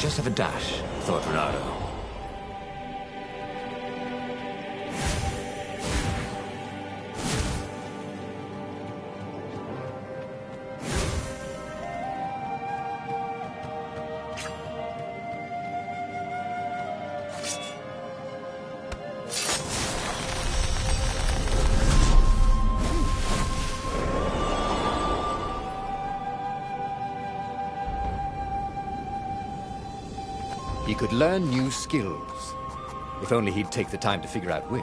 just have a dash, thought Renato. He could learn new skills, if only he'd take the time to figure out which.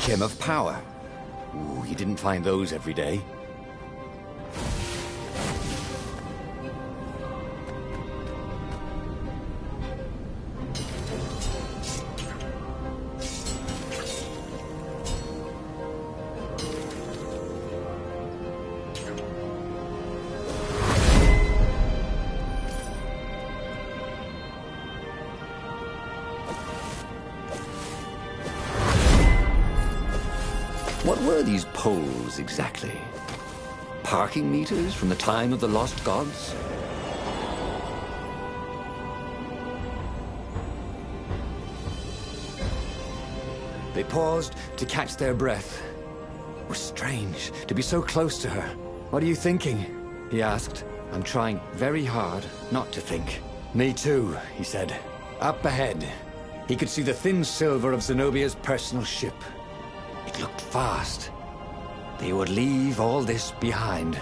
Gem of power. Ooh, you didn't find those every day. What were these poles, exactly? Parking meters from the time of the lost gods? They paused to catch their breath. It was strange to be so close to her. "What are you thinking?" he asked. "I'm trying very hard not to think." "Me too," he said. Up ahead, he could see the thin silver of Zenobia's personal ship. It looked fast. They would leave all this behind.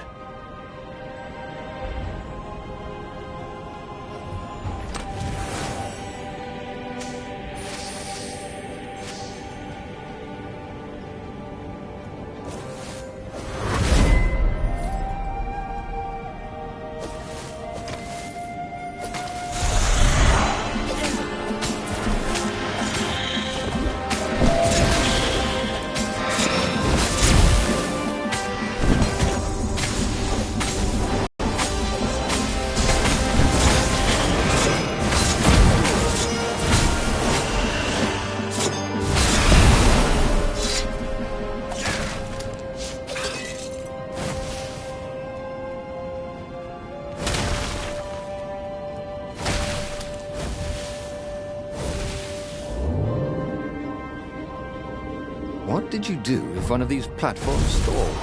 What did you do if one of these platforms stalled?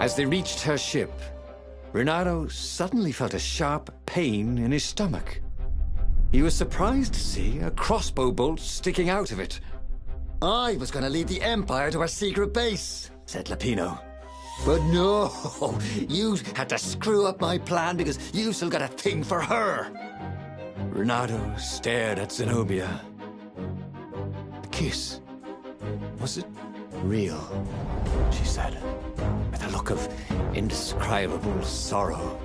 As they reached her ship, Renato suddenly felt a sharp pain in his stomach. He was surprised to see a crossbow bolt sticking out of it. I was going to lead the Empire to our secret base, said Lapino. But no, you had to screw up my plan because you still got a thing for her. Renato stared at Zenobia. The kiss. Was it real? She said, with a look of indescribable sorrow.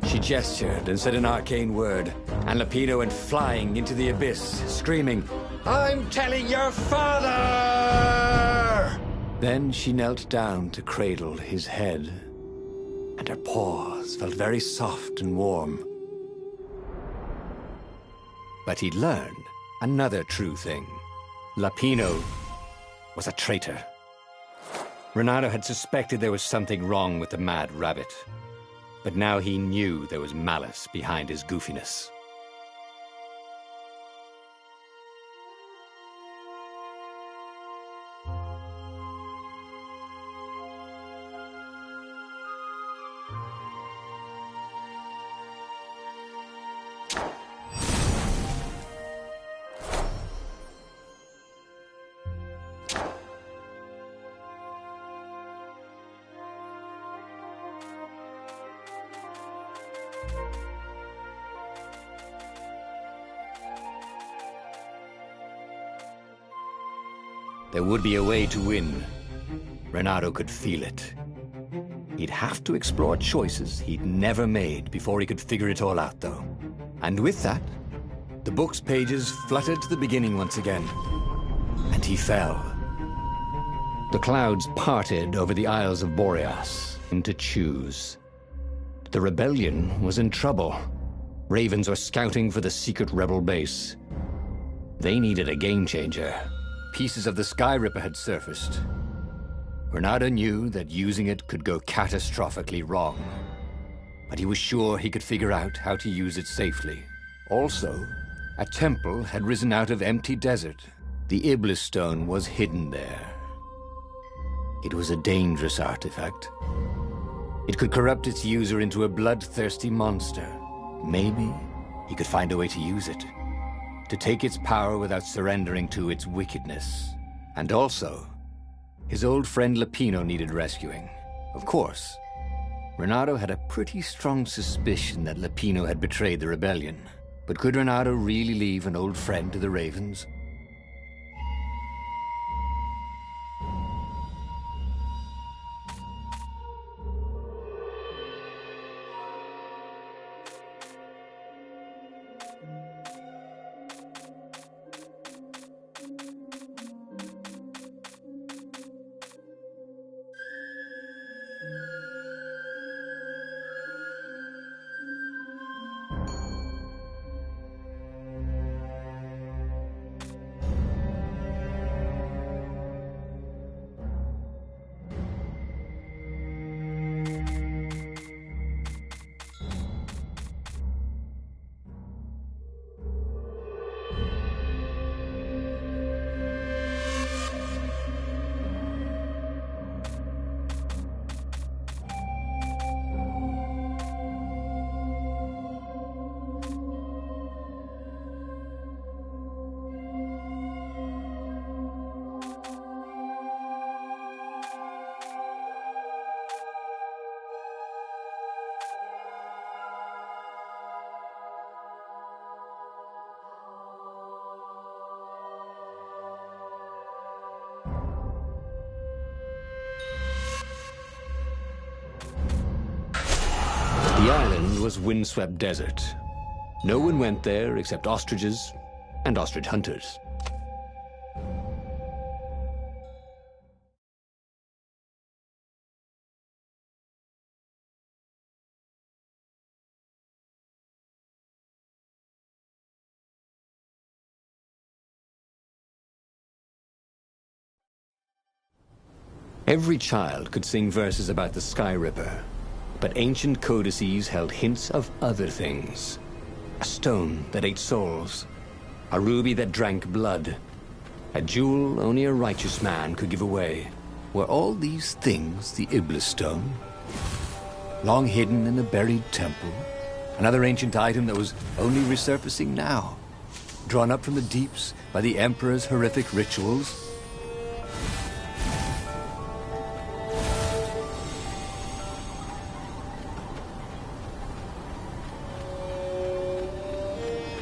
She gestured and said an arcane word, and Lapino went flying into the abyss, screaming, "I'm telling your father!" Then she knelt down to cradle his head, and her paws felt very soft and warm. But he'd learned another true thing. Lapino was a traitor. Renato had suspected there was something wrong with the Mad Rabbit, but now he knew there was malice behind his goofiness. There would be a way to win. Renato could feel it. He'd have to explore choices he'd never made before he could figure it all out, though. And with that, the book's pages fluttered to the beginning once again. And he fell. The clouds parted over the Isles of Boreas into chews. The rebellion was in trouble. Ravens were scouting for the secret rebel base. They needed a game changer. Pieces of the Sky Ripper had surfaced. Renato knew that using it could go catastrophically wrong, but he was sure he could figure out how to use it safely. Also, a temple had risen out of empty desert. The Iblis Stone was hidden there. It was a dangerous artifact. It could corrupt its user into a bloodthirsty monster. Maybe he could find a way to use it, to take its power without surrendering to its wickedness. And also, his old friend Lapino needed rescuing. Of course, Renato had a pretty strong suspicion that Lapino had betrayed the rebellion. But could Renato really leave an old friend to the Ravens? The island was windswept desert. No one went there except ostriches and ostrich hunters. Every child could sing verses about the Sky Ripper, but ancient codices held hints of other things. A stone that ate souls, a ruby that drank blood, a jewel only a righteous man could give away, Were all these things the Iblis Stone? Long hidden in a buried temple? Another ancient item that was only resurfacing now? Drawn up from the deeps by the Emperor's horrific rituals?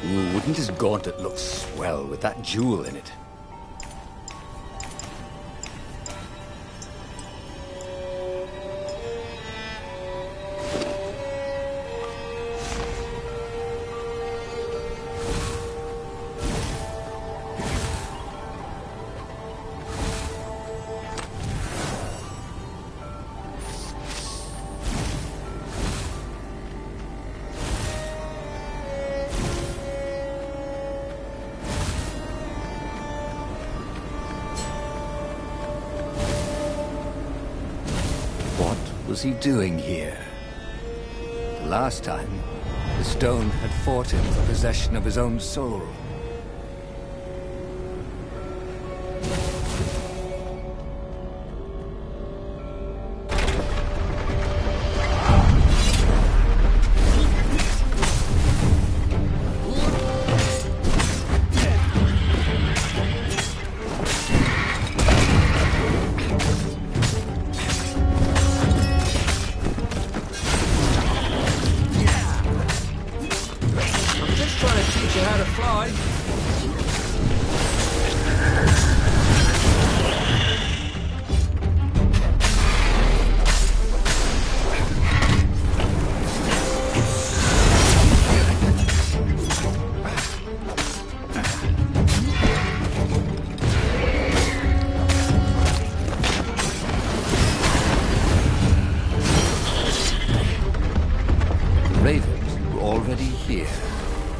Ooh, wouldn't his gauntlet look swell with that jewel in it? What was he doing here? The last time, the stone had fought him for possession of his own soul.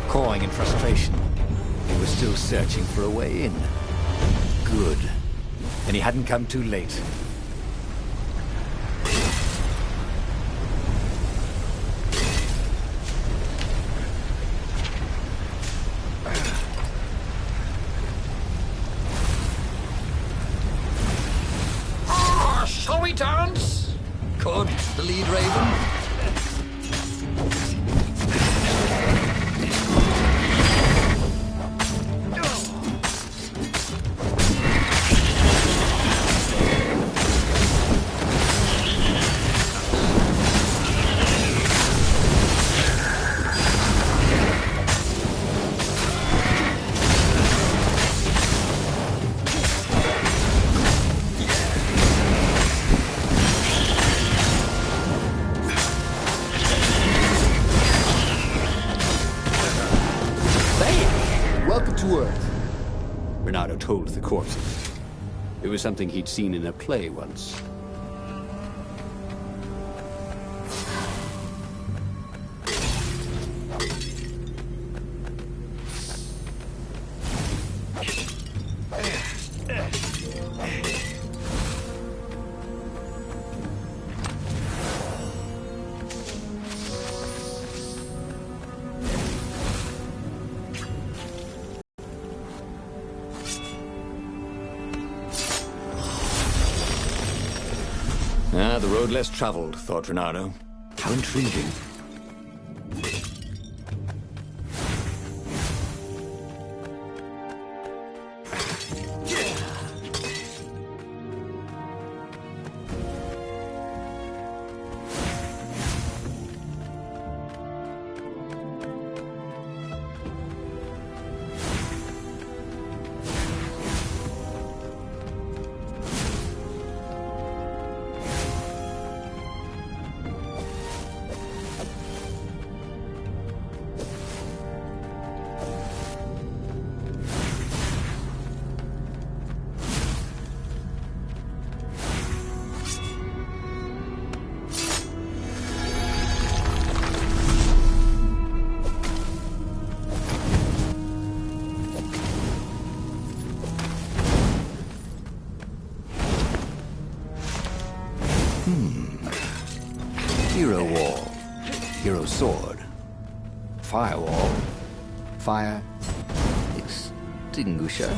Cawing in frustration. He was still searching for a way in. Good. And he hadn't come too late. Shall we dance? Could the lead raven? Welcome to Earth. Renato told the corpses. It was something he'd seen in a play once. Ah, the road less traveled, thought Renato. How intriguing. Hero wall, hero sword, firewall, fire extinguisher.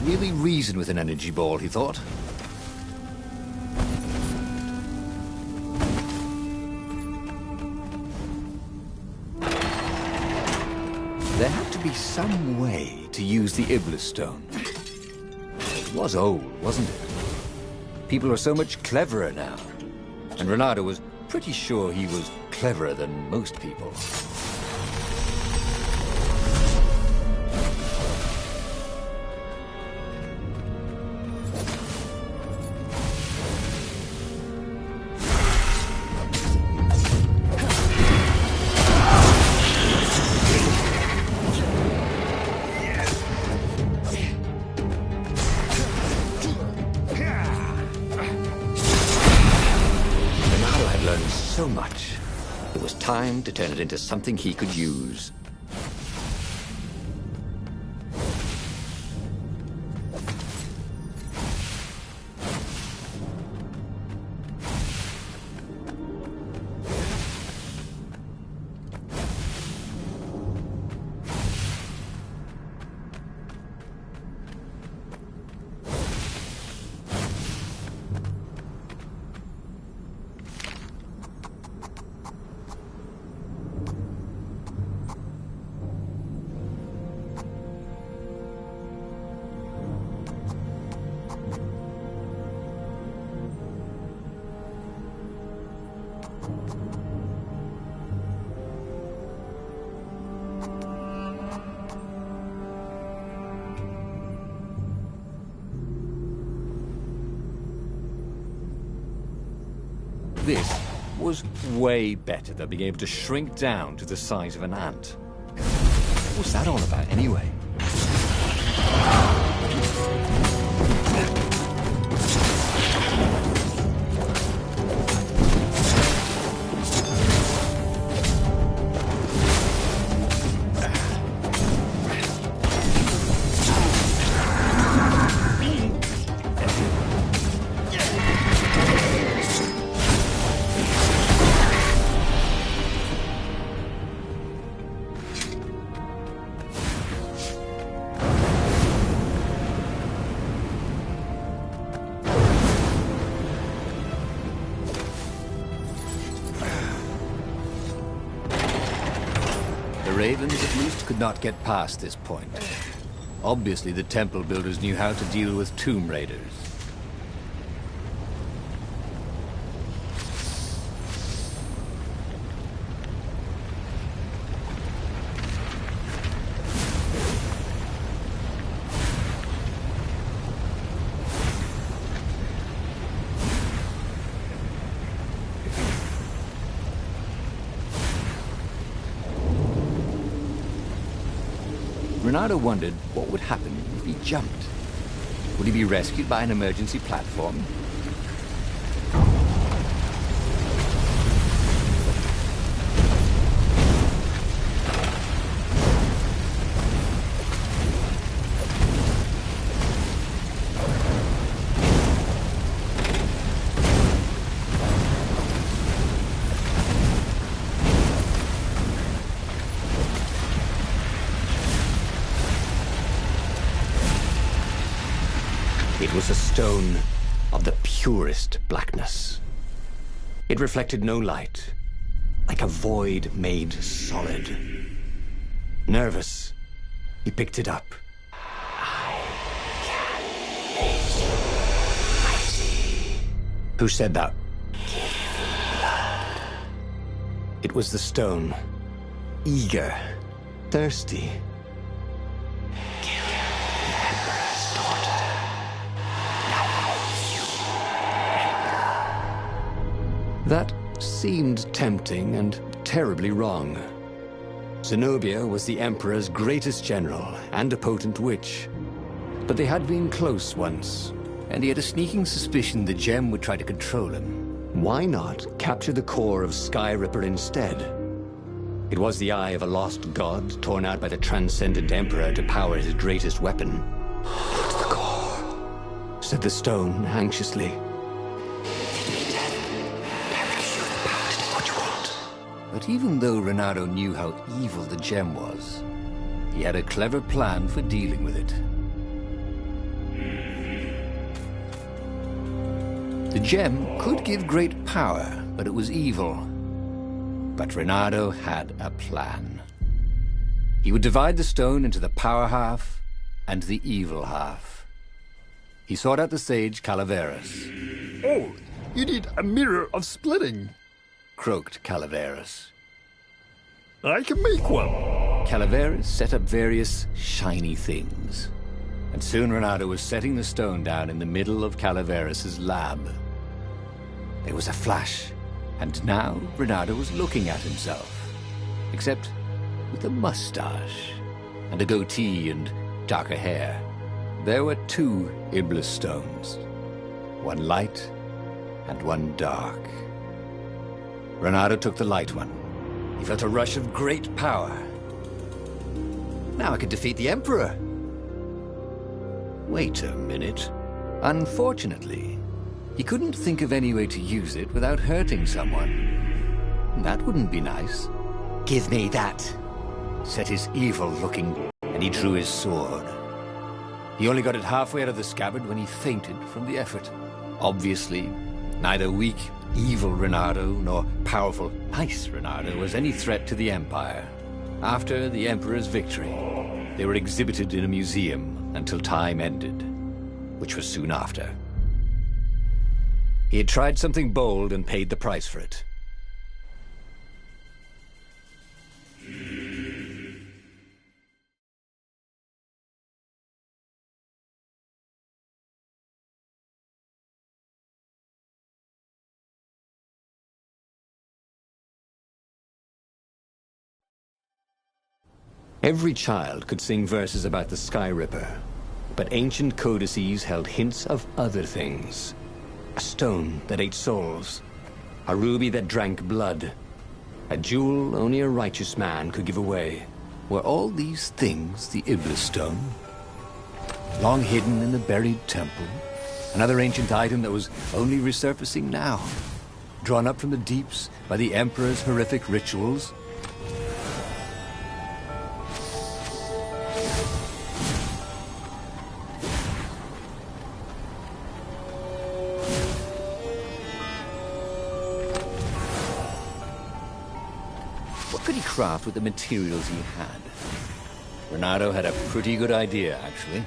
really reason with an energy ball, he thought. There had to be some way to use the Iblis Stone. It was old, wasn't it? People are so much cleverer now. And Reynardo was pretty sure he was cleverer than most people. So much. It was time to turn it into something he could use. This was way better than being able to shrink down to the size of an ant. What's that all about, anyway? The Ravens, at least, could not get past this point. Obviously, the temple builders knew how to deal with tomb raiders. Reynardo wondered what would happen if he jumped. Would he be rescued by an emergency platform? It was a stone of the purest blackness. It reflected no light, like a void made solid. Nervous, he picked it up. I can make you mighty. Who said that? Give me blood. It was the stone, eager, thirsty. That seemed tempting and terribly wrong. Zenobia was the Emperor's greatest general and a potent witch. But they had been close once, and he had a sneaking suspicion the gem would try to control him. Why not capture the core of Skyripper instead? It was the eye of a lost god torn out by the transcendent Emperor to power his greatest weapon. "What's the core?" said the stone anxiously. But even though Reynardo knew how evil the gem was, he had a clever plan for dealing with it. The gem could give great power, but it was evil. But Reynardo had a plan. He would divide the stone into the power half and the evil half. He sought out the sage Calaveras. Oh, you need a mirror of splitting. Croaked Calaveras. I can make one. Calaveras set up various shiny things. And soon Reynardo was setting the stone down in the middle of Calaveras' lab. There was a flash, and now Reynardo was looking at himself. Except with a mustache, and a goatee and darker hair. There were two Iblis stones. One light, and one dark. Reynardo took the light one. He felt a rush of great power. Now I could defeat the Emperor. Wait a minute. Unfortunately, he couldn't think of any way to use it without hurting someone. That wouldn't be nice. Give me that. Said his evil-looking, and he drew his sword. He only got it halfway out of the scabbard when he fainted from the effort. Obviously, neither weak, evil Reynardo nor powerful, nice Reynardo was any threat to the Empire. After the Emperor's victory, they were exhibited in a museum until time ended, which was soon after. He had tried something bold and paid the price for it. Every child could sing verses about the Sky Ripper, but ancient codices held hints of other things. A stone that ate souls, a ruby that drank blood, a jewel only a righteous man could give away. Were all these things the Iblis stone? Long hidden in the buried temple, another ancient item that was only resurfacing now, drawn up from the deeps by the Emperor's horrific rituals? Craft with the materials he had. Reynardo had a pretty good idea, actually.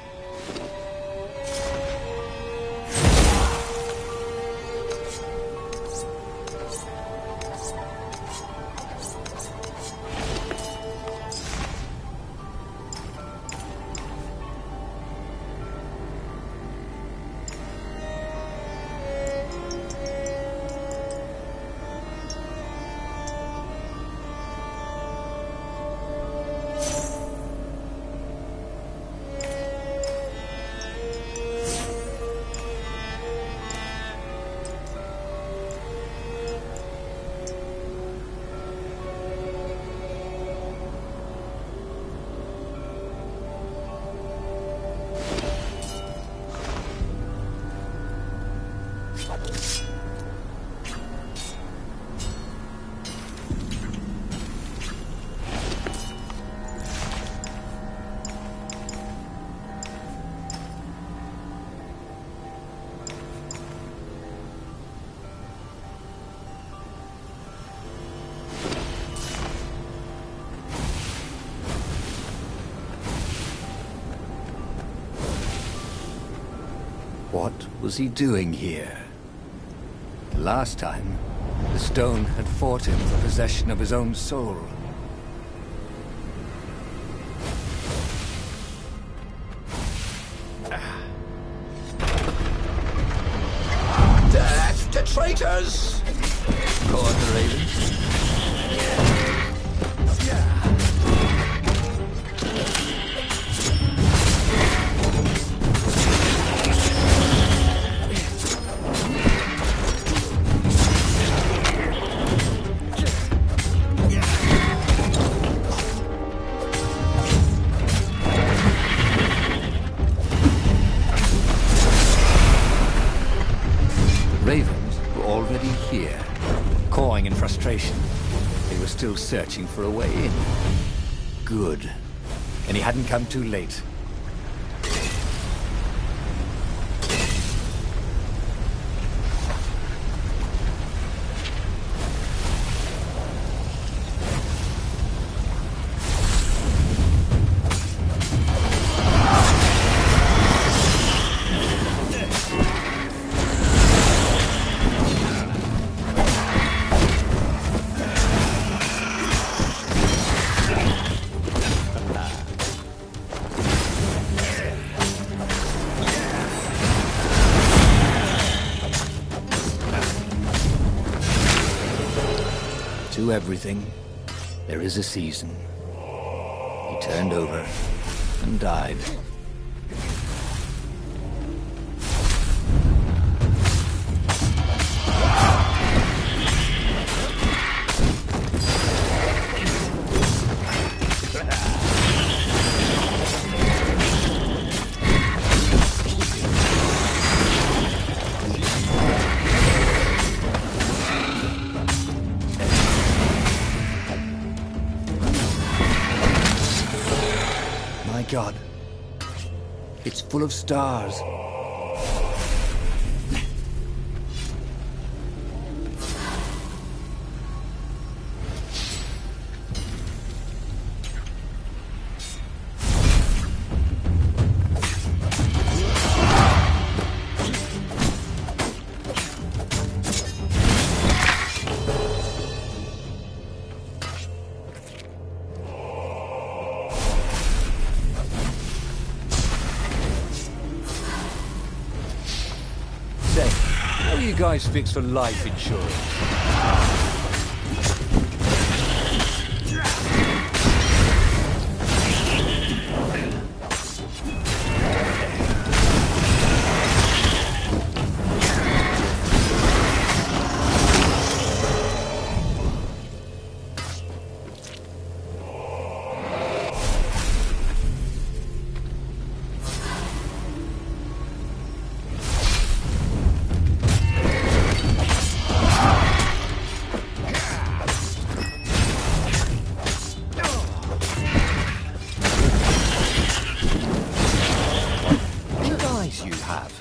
What was he doing here? Last time, the stone had fought him for possession of his own soul. Death to traitors! Roared the ravens. Ravens were already here, cawing in frustration. They were still searching for a way in. Good. And he hadn't come too late. To everything, there is a season. He turned over and died. My God, it's full of stars. Say, how are you guys fixed for life insurance? Good eyes you have.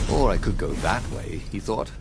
Or I could go that way, he thought.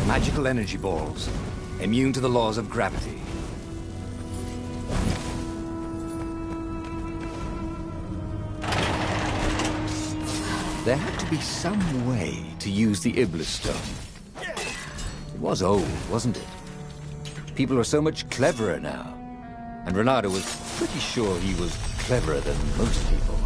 Magical energy balls, immune to the laws of gravity. There had to be some way to use the Iblis Stone. It was old, wasn't it? People are so much cleverer now. And Reynardo was pretty sure he was cleverer than most people.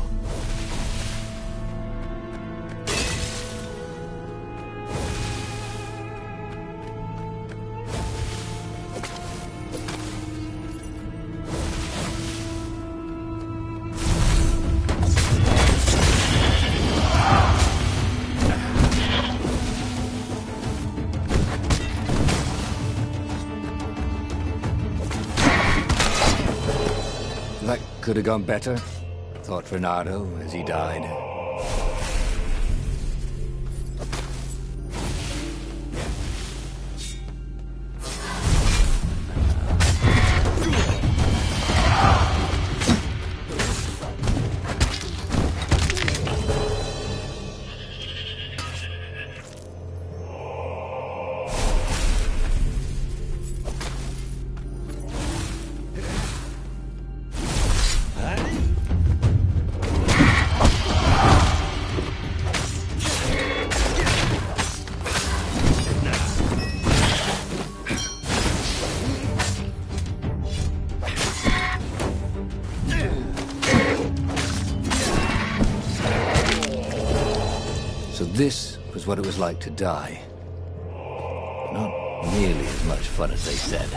That could have gone better, thought Reynardo as he died. This was what it was like to die. Not nearly as much fun as they said.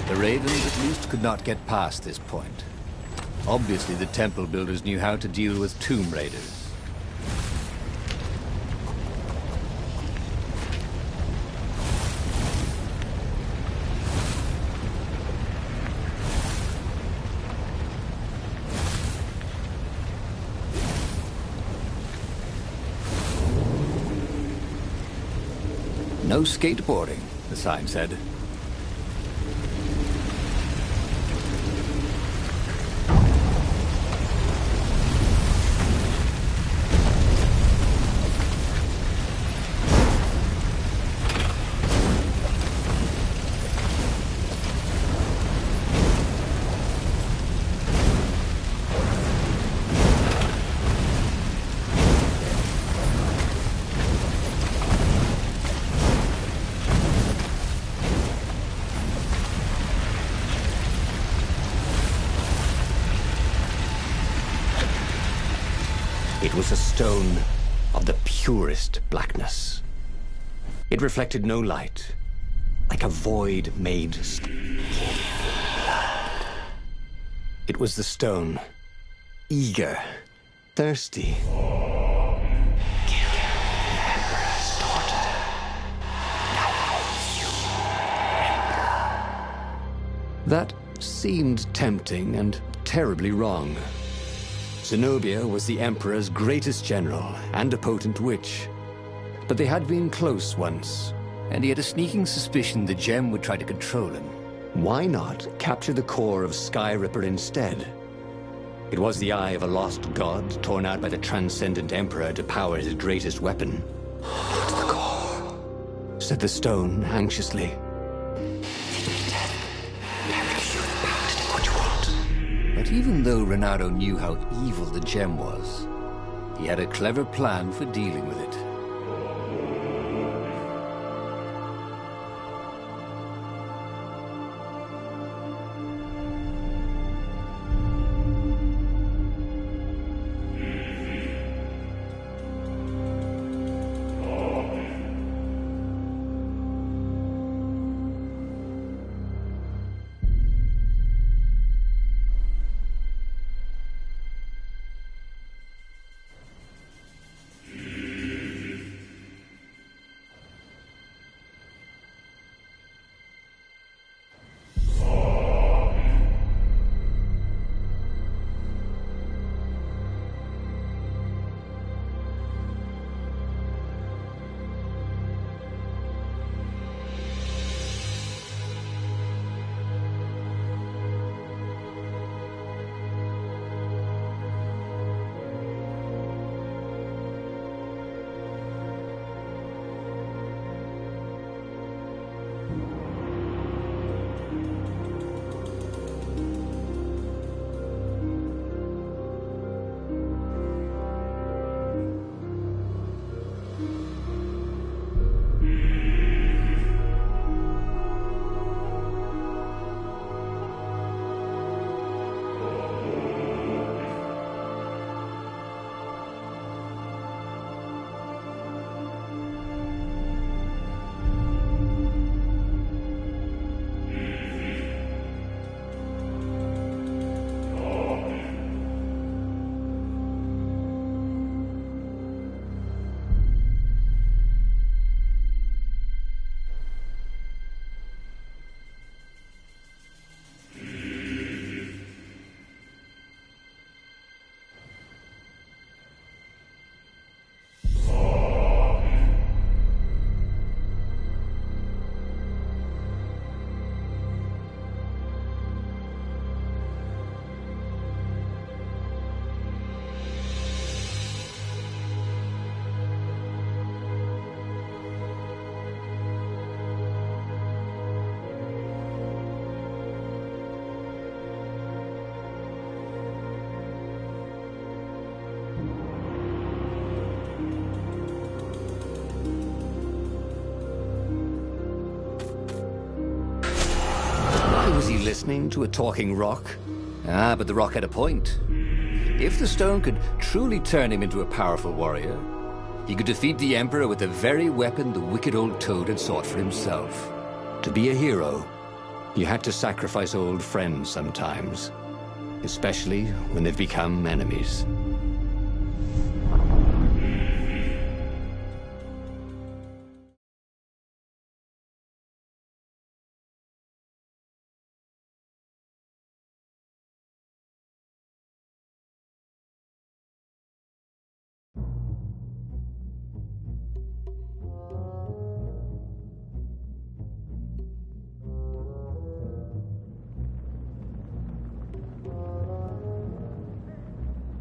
The Ravens at least could not get past this point. Obviously, the temple builders knew how to deal with tomb raiders. No skateboarding, the sign said. It was a stone of the purest blackness. It reflected no light, like a void made. It was the stone, eager, thirsty. That seemed tempting and terribly wrong. Zenobia was the Emperor's greatest general and a potent witch. But they had been close once, and he had a sneaking suspicion the gem would try to control him. Why not capture the core of Skyripper instead? It was the eye of a lost god torn out by the transcendent Emperor to power his greatest weapon. "Not the core," said the stone anxiously. But even though Renato knew how evil the gem was, he had a clever plan for dealing with it. was he listening to a talking rock? Ah, but the rock had a point. If the stone could truly turn him into a powerful warrior, he could defeat the Emperor with the very weapon the wicked old Toad had sought for himself. To be a hero, you had to sacrifice old friends sometimes, especially when they've become enemies.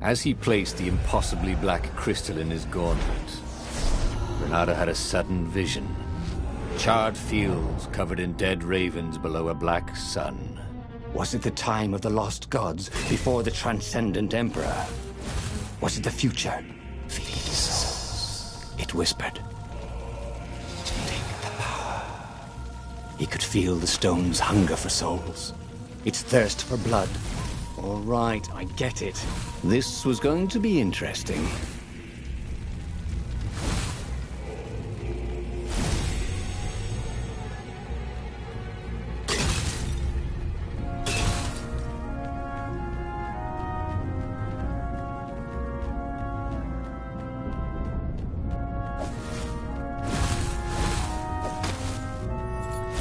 As he placed the impossibly black crystal in his gauntlet, Bernardo had a sudden vision. Charred fields covered in dead ravens below a black sun. Was it the time of the lost gods before the transcendent emperor? Was it the future? Feed souls, it whispered. Take the power. He could feel the stone's hunger for souls, its thirst for blood. All right, I get it. This was going to be interesting.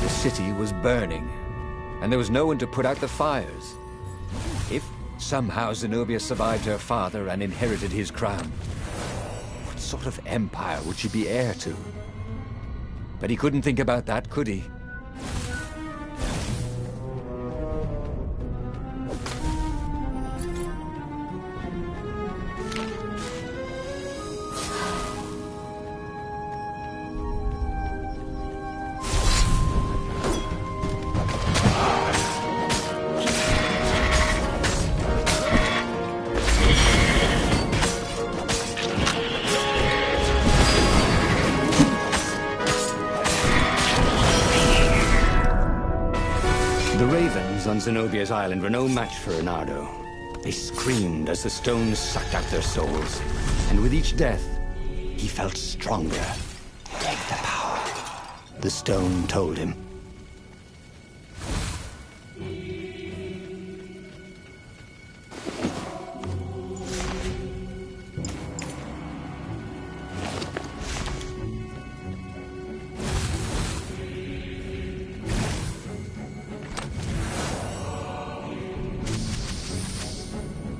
The city was burning, and there was no one to put out the fires. If somehow Zenobia survived her father and inherited his crown, what sort of empire would she be heir to? But he couldn't think about that, could he? The ravens on Zenobia's island were no match for Reynardo. They screamed as the stones sucked out their souls. And with each death, he felt stronger. Take the power, the stone told him.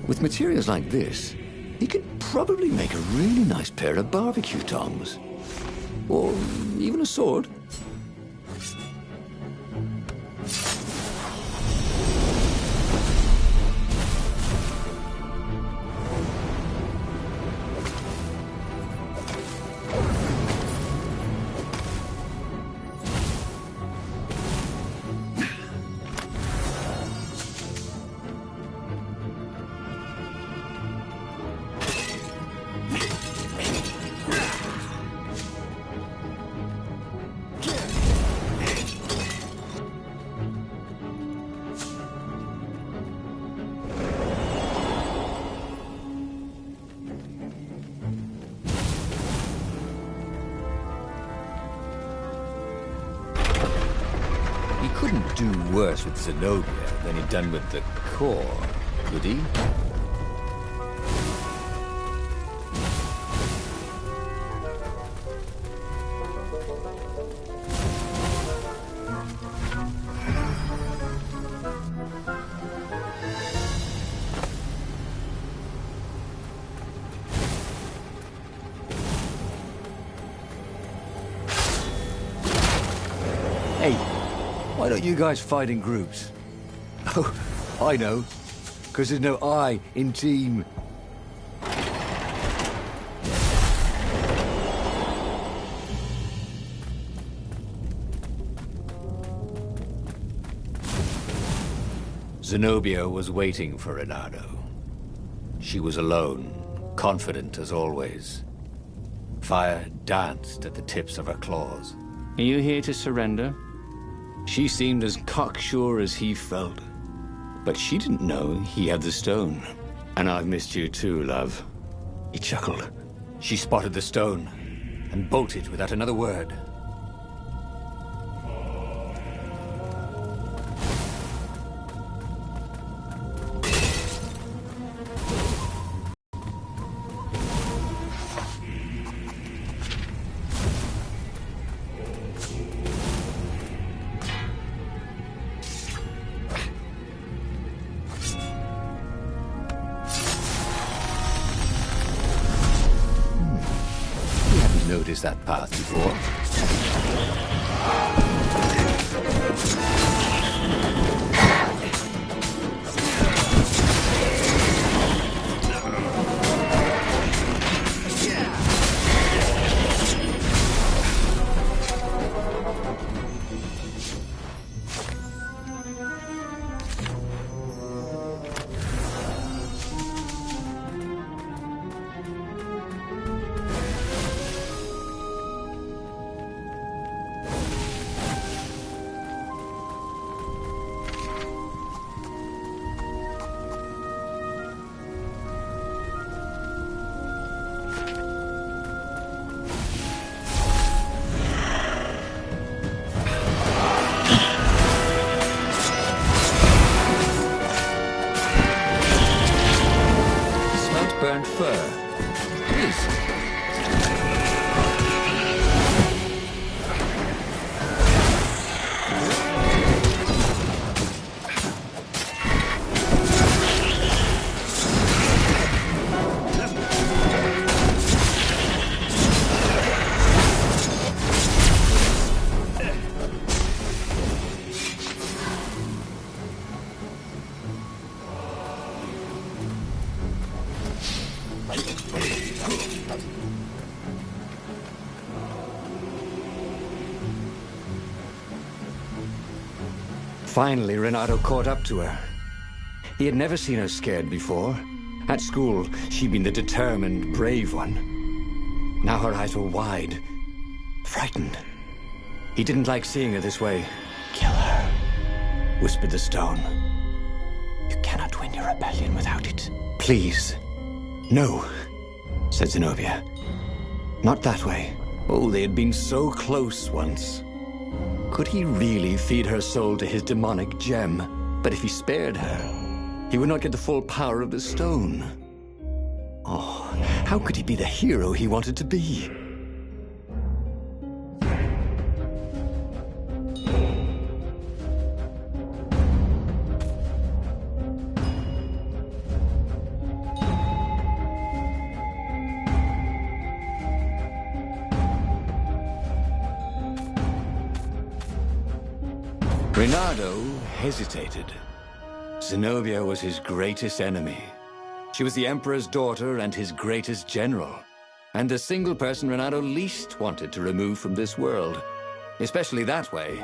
With materials like this, he could probably make a really nice pair of barbecue tongs. Or even a sword. Couldn't do worse with Zenobia than he'd done with the core, could he? Hey, why don't you guys fight in groups? Oh, I know. Because there's no I in team. Zenobia was waiting for Reynardo. She was alone, confident as always. Fire danced at the tips of her claws. Are you here to surrender? She seemed as cocksure as he felt. But she didn't know he had the stone. And I've missed you too, love. He chuckled. She spotted the stone and bolted without another word. Noticed that path before. Burnt fur. Yes. Finally, Renato caught up to her. He had never seen her scared before. At school, she'd been the determined, brave one. Now her eyes were wide, frightened. He didn't like seeing her this way. Kill her, whispered the stone. You cannot win your rebellion without it. Please. No, said Zenobia. Not that way. Oh, they had been so close once. Could he really feed her soul to his demonic gem? But if he spared her, he would not get the full power of the stone. Oh, how could he be the hero he wanted to be? Renato hesitated. Zenobia was his greatest enemy. She was the Emperor's daughter and his greatest general, and the single person Renato least wanted to remove from this world, especially that way.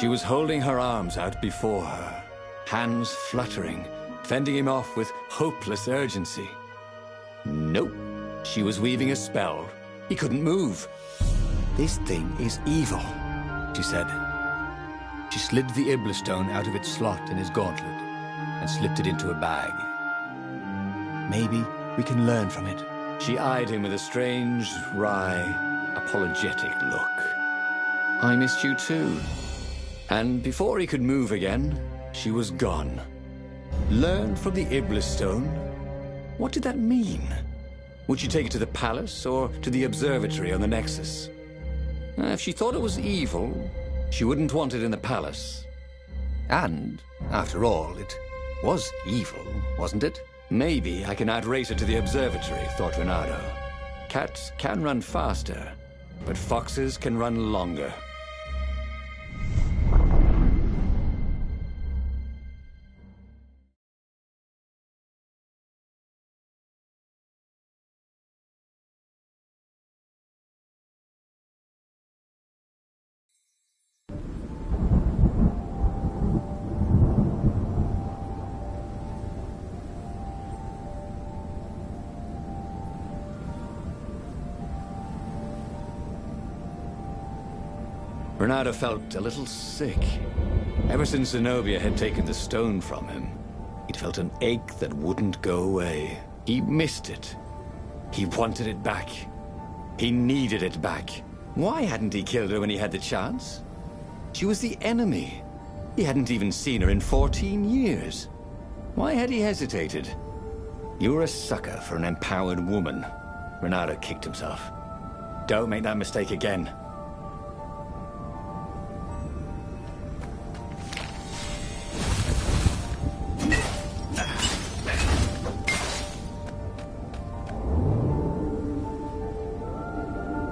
She was holding her arms out before her, hands fluttering, fending him off with hopeless urgency. Nope, she was weaving a spell. He couldn't move. This thing is evil, she said. She slid the Iblastone out of its slot in his gauntlet and slipped it into a bag. Maybe we can learn from it. She eyed him with a strange, wry, apologetic look. I missed you too. And before he could move again, she was gone. Learn from the Iblastone? What did that mean? Would she take it to the palace or to the observatory on the Nexus? If she thought it was evil, she wouldn't want it in the palace. And, after all, it was evil, wasn't it? Maybe I can outrace her to the observatory, thought Renato. Cats can run faster, but foxes can run longer. Renato felt a little sick. Ever since Zenobia had taken the stone from him, he'd felt an ache that wouldn't go away. He missed it. He wanted it back. He needed it back. Why hadn't he killed her when he had the chance? She was the enemy. He hadn't even seen her in 14 years. Why had he hesitated? You're a sucker for an empowered woman. Renato kicked himself. Don't make that mistake again.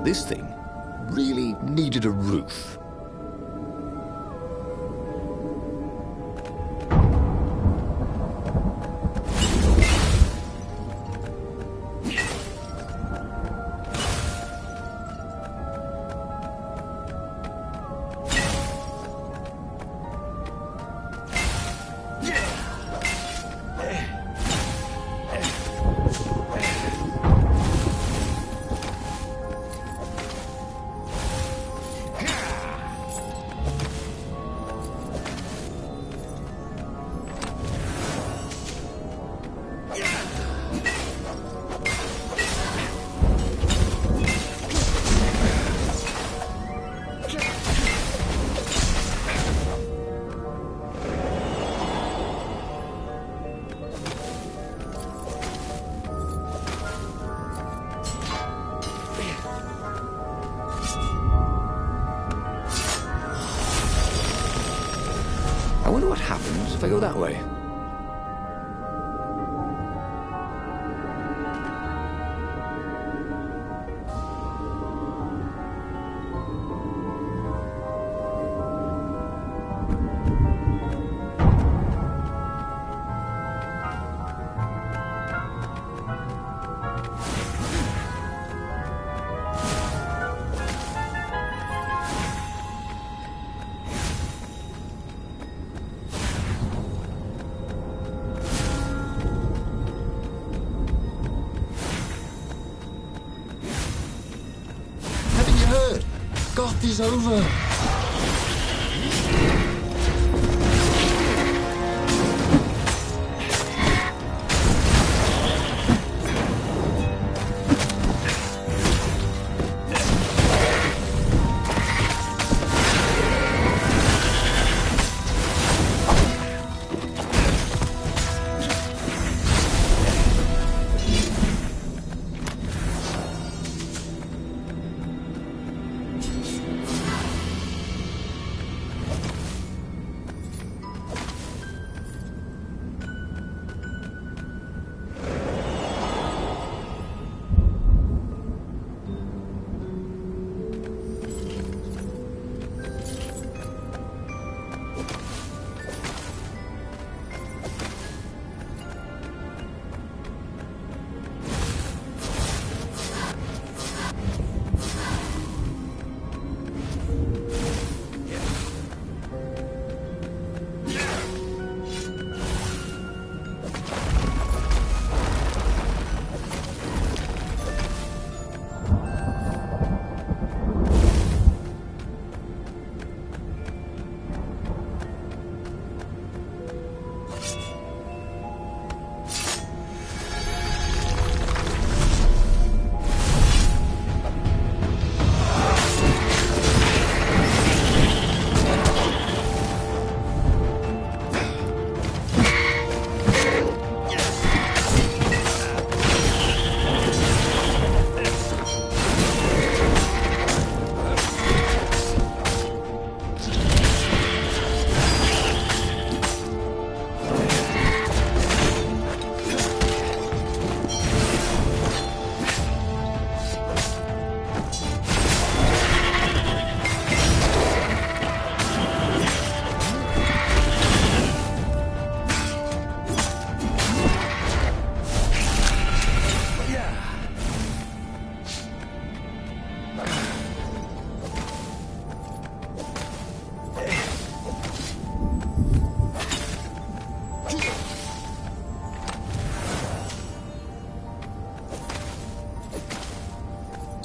This thing really needed a roof. I wonder what happens if I go that way. Goth is over.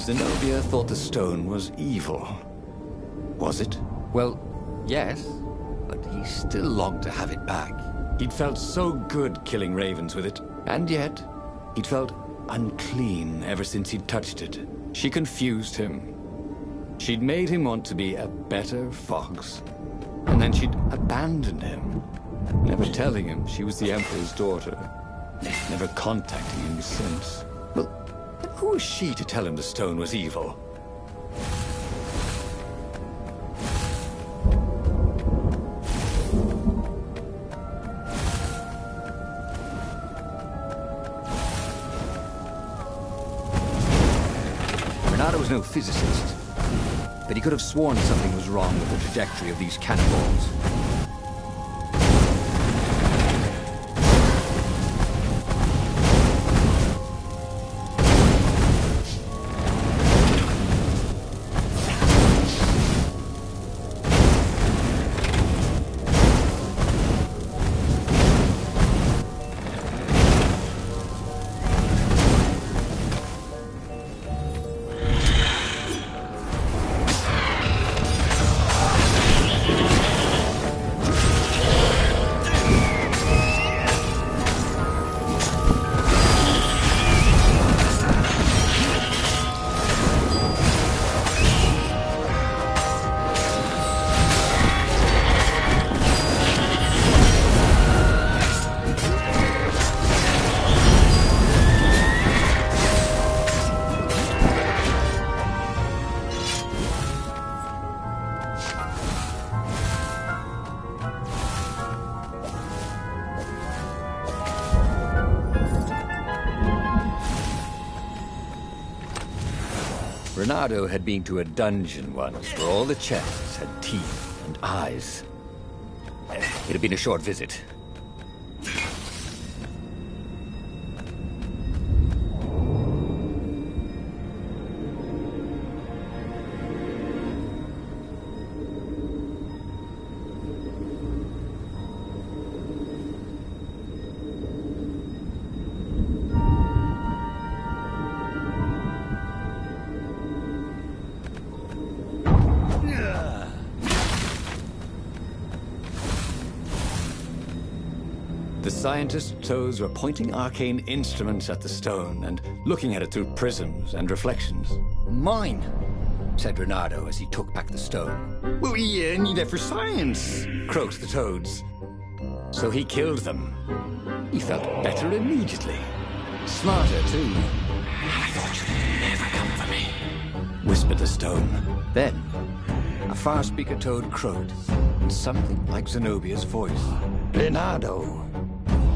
Zenobia thought the stone was evil. Was it? Well, yes, but he still longed to have it back. He'd felt so good killing ravens with it, and yet he'd felt unclean ever since he'd touched it. She confused him. She'd made him want to be a better fox, and then she'd abandoned him, never telling him she was the Emperor's daughter, never contacting him since. Well, who was she to tell him the stone was evil? Renato was no physicist, but he could have sworn something was wrong with the trajectory of these cannonballs. Renato had been to a dungeon once where all the chests had teeth and eyes. It had been a short visit. The scientist's toes were pointing arcane instruments at the stone and looking at it through prisms and reflections. Mine, said Renato as he took back the stone. Well, we need it for science, croaked the toads. So he killed them. He felt better immediately. Smarter, too. I thought you'd never come for me, whispered the stone. Then, a far speaker toad croaked in something like Zenobia's voice. Renato,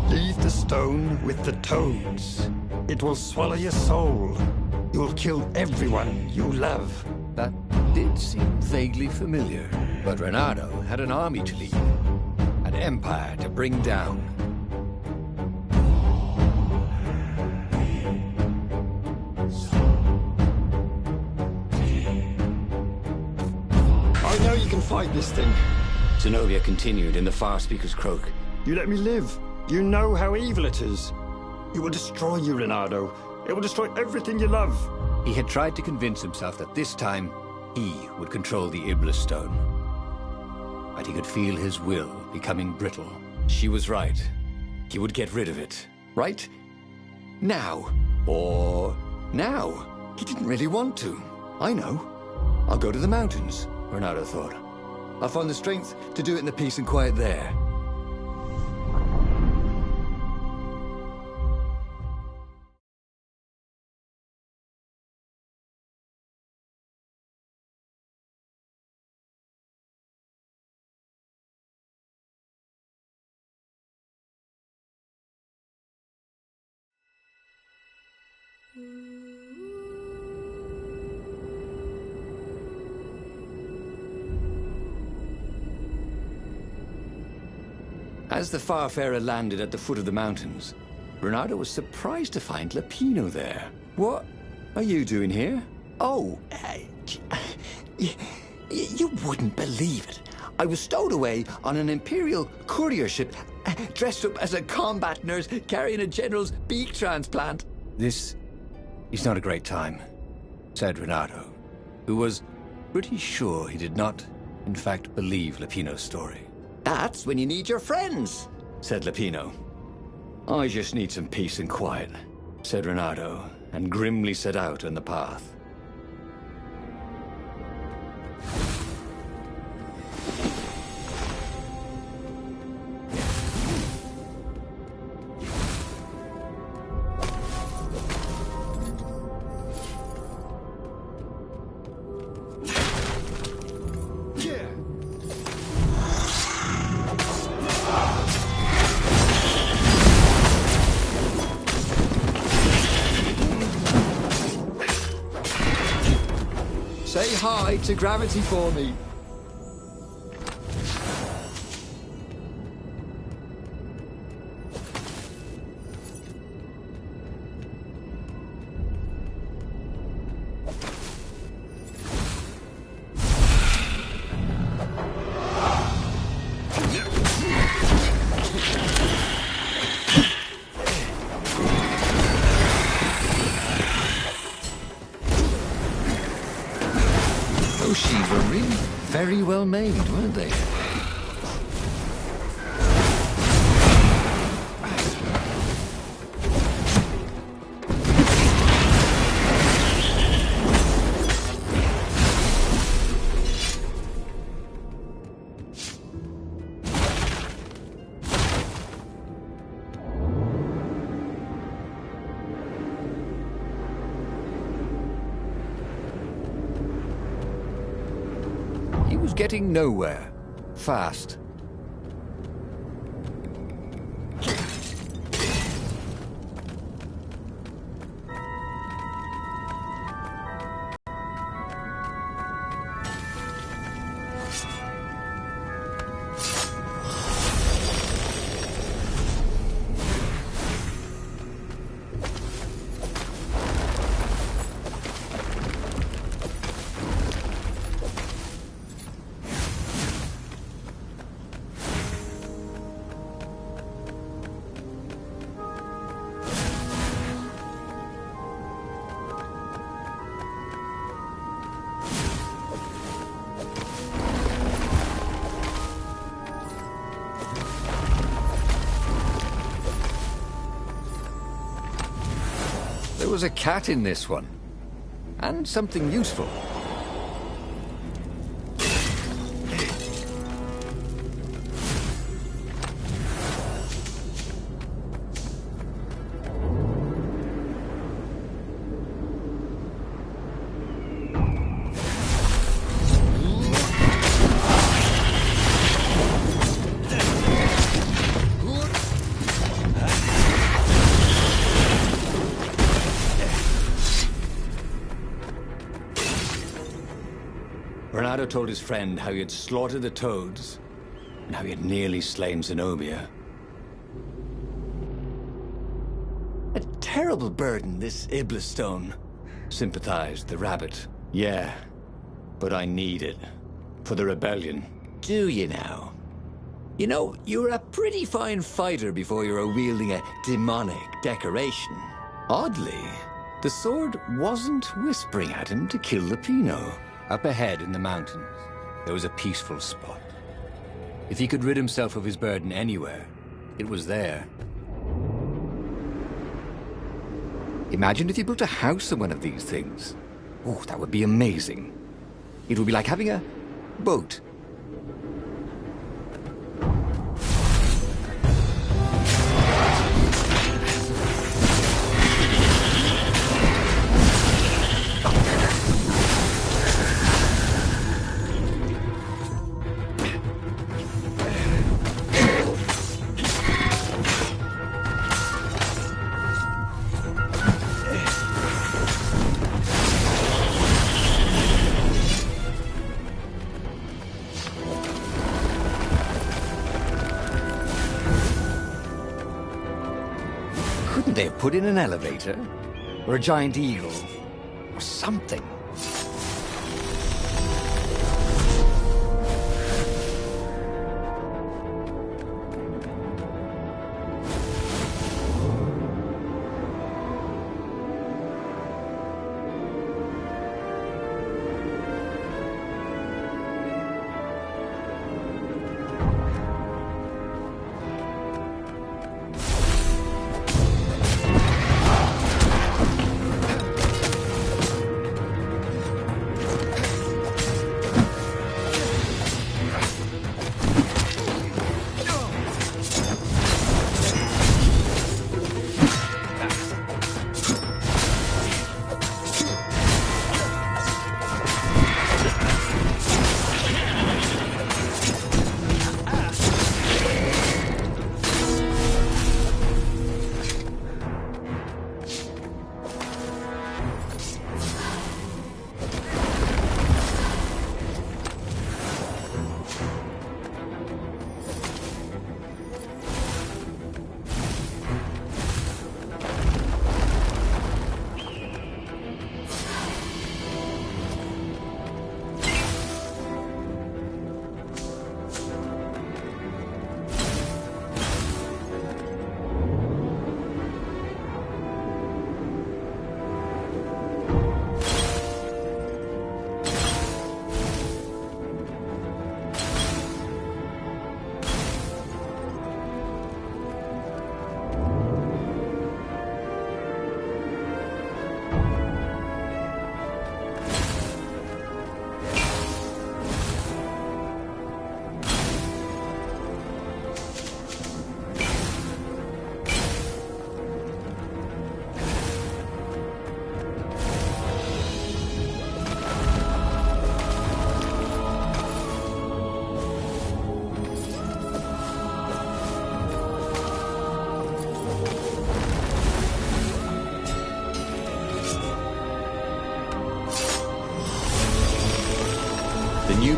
leave the stone with the toads. It will swallow your soul. You'll kill everyone you love. That did seem vaguely familiar. But Renato had an army to lead, an empire to bring down. I know you can fight this thing. Zenobia continued in the far speaker's croak. You let me live. You know how evil it is. It will destroy you, Renato. It will destroy everything you love. He had tried to convince himself that this time he would control the Iblis stone. But he could feel his will becoming brittle. She was right. He would get rid of it. Right? Now. Or now. He didn't really want to. I know. I'll go to the mountains, Renato thought. I'll find the strength to do it in the peace and quiet there. As the Farfarer landed at the foot of the mountains, Renato was surprised to find Lapino there. What are you doing here? Oh, you wouldn't believe it. I was stowed away on an Imperial courier ship, dressed up as a combat nurse carrying a general's beak transplant. This is not a great time, said Renato, who was pretty sure he did not in fact, believe Lupino's story. That's when you need your friends, said Lupino. I just need some peace and quiet, said Renato, and grimly set out on the path. say hi to Gravity for me. Those sheaves were really very well made, weren't they? He was getting nowhere. Fast. There was a cat in this one. And something useful. Renato told his friend how he had slaughtered the toads, and how he had nearly slain Zenobia. A terrible burden, this Iblis stone. Sympathized the rabbit. Yeah, but I need it. For the rebellion. Do you now? You know, you were a pretty fine fighter before you were wielding a demonic decoration. Oddly, the sword wasn't whispering at him to kill Lupino. Up ahead in the mountains, there was a peaceful spot. If he could rid himself of his burden anywhere, it was there. Imagine if you built a house on one of these things. Oh, that would be amazing. It would be like having a boat. Couldn't they have put in an elevator? Or a giant eagle? Or something?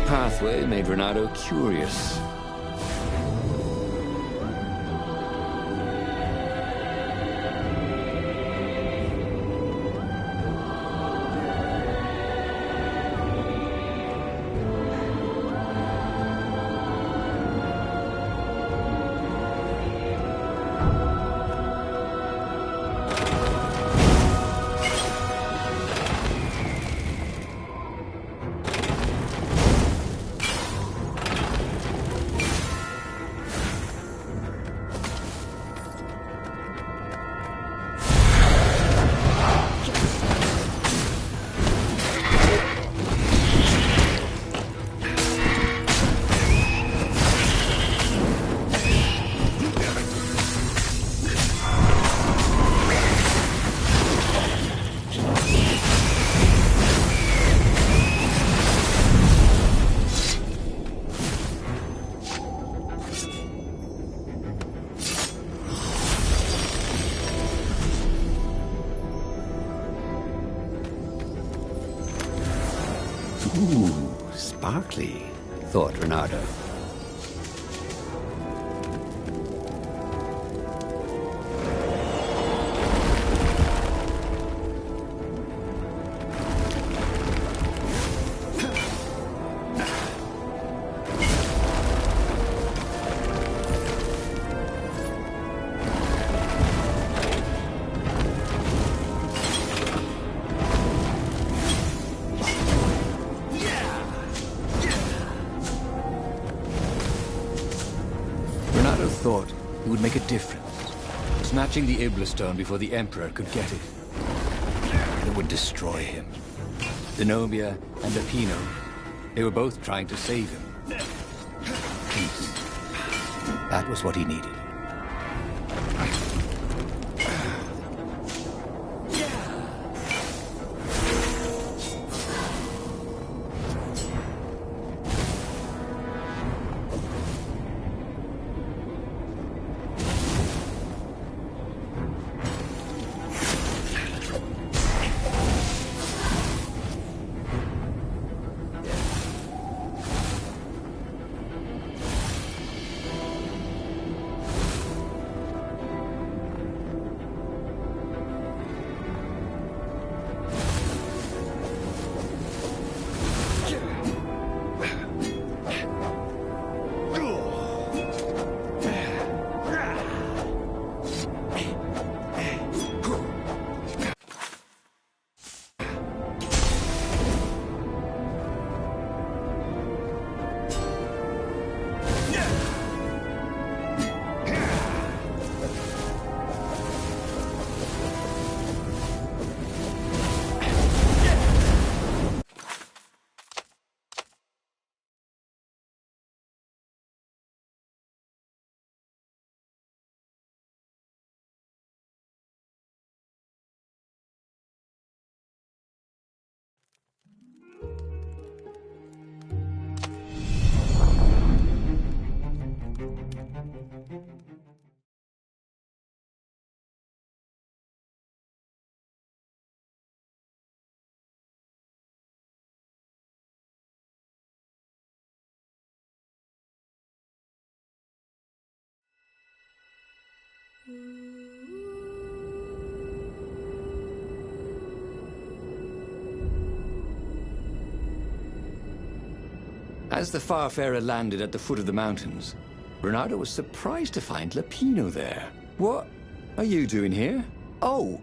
pathway made Renato curious. Ooh, sparkly, thought Renato. Renato thought it would make a difference, snatching the Iblastone before the Emperor could get it. It would destroy him. Zenobia and Lapino, they were both trying to save him. Peace. That was what he needed. As the Farfarer landed at the foot of the mountains, Renato was surprised to find Lapino there. What are you doing here? Oh,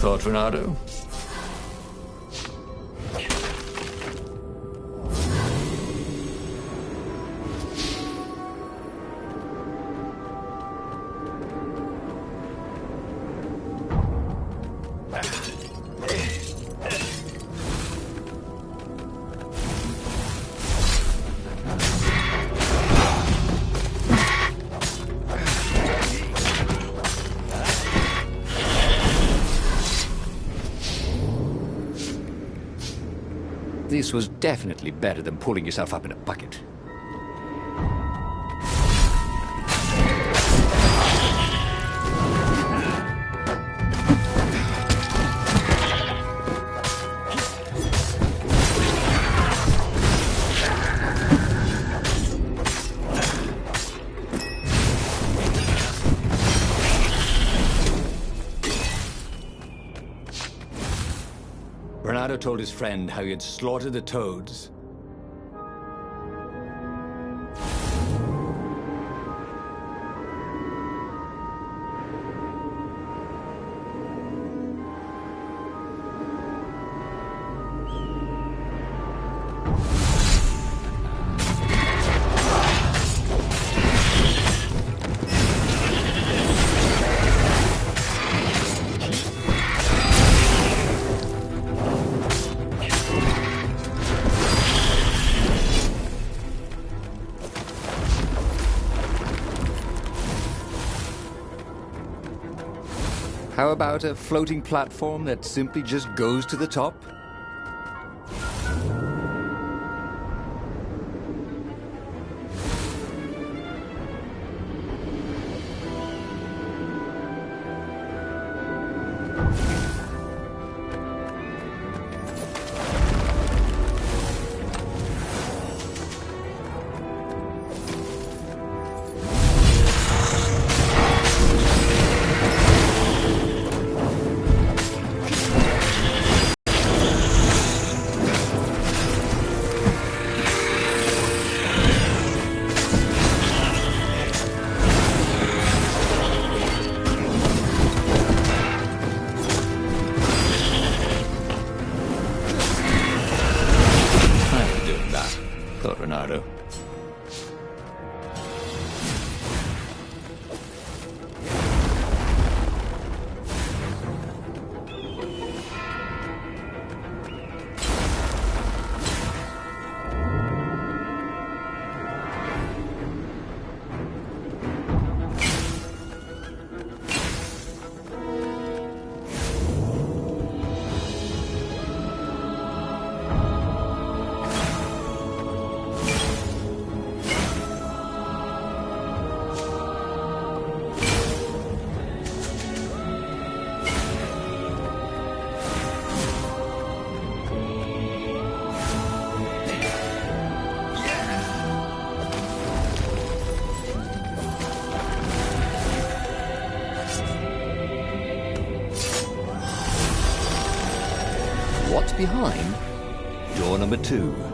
Thought Renato? This was definitely better than pulling yourself up in a bucket. Bernardo told his friend how he had slaughtered the toads. How about a floating platform that simply just goes to the top? Bernardo. What's behind door number 2?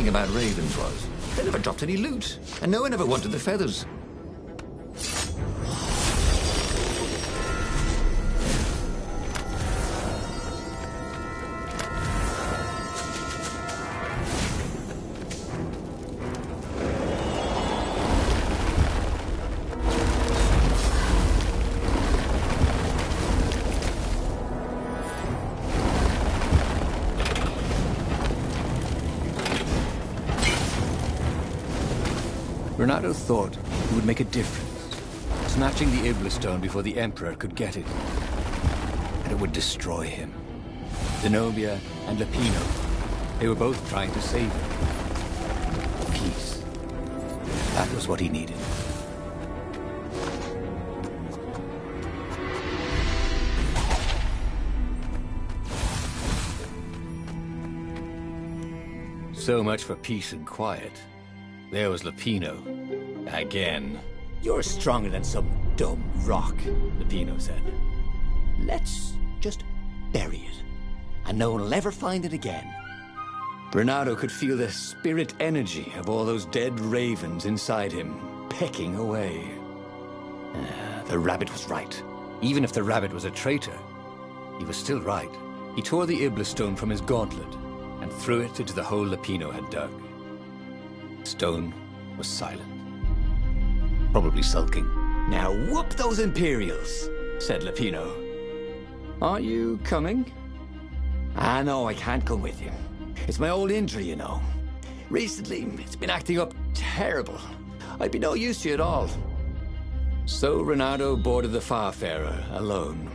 About ravens was they never dropped any loot, and no one ever wanted the feathers. Renato thought he would make a difference, snatching the Iblastone before the Emperor could get it. And it would destroy him. Zenobia and Lapino, they were both trying to save him. Peace. That was what he needed. So much for peace and quiet. There was Lapino. Again. You're stronger than some dumb rock, Lapino said. Let's just bury it, and no one will ever find it again. Renato could feel the spirit energy of all those dead ravens inside him, pecking away. The rabbit was right. Even if the rabbit was a traitor, he was still right. He tore the Iblastone from his gauntlet and threw it into the hole Lapino had dug. Stone was silent. Probably sulking. Now whoop those Imperials, said Lapino. Are you coming? Ah, no, I can't come with you. It's my old injury, you know. Recently, it's been acting up terrible. I'd be no use to you at all. So Renato boarded the Farfarer alone.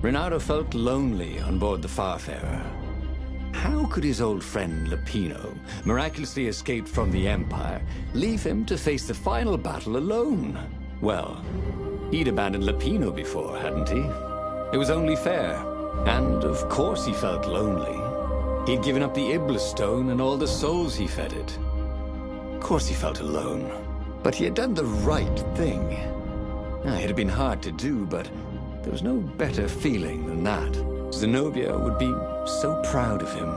Renato felt lonely on board the Farfarer. How could his old friend Lapino, miraculously escaped from the Empire, leave him to face the final battle alone? Well, he'd abandoned Lapino before, hadn't he? It was only fair. And of course he felt lonely. He'd given up the Iblastone and all the souls he fed it. Of course he felt alone. But he had done the right thing. It had been hard to do, but there was no better feeling than that. Zenobia would be so proud of him.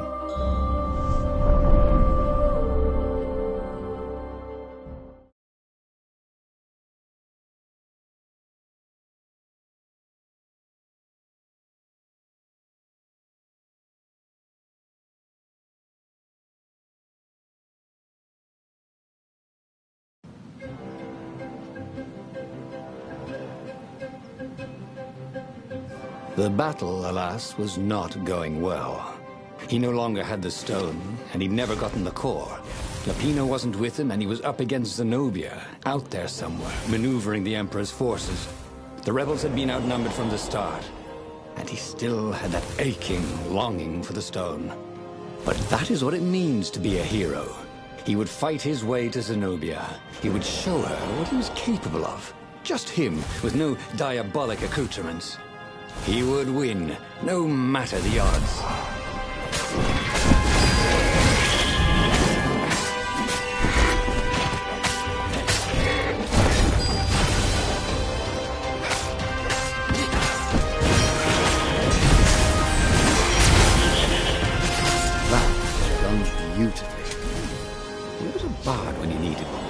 The battle, alas, was not going well. He no longer had the stone, and he'd never gotten the core. Lapino wasn't with him, and he was up against Zenobia, out there somewhere, maneuvering the Emperor's forces. The rebels had been outnumbered from the start, and he still had that aching longing for the stone. But that is what it means to be a hero. He would fight his way to Zenobia. He would show her what he was capable of. Just him, with no diabolic accoutrements. He would win, no matter the odds. That was done beautifully. He was a bard when he needed one.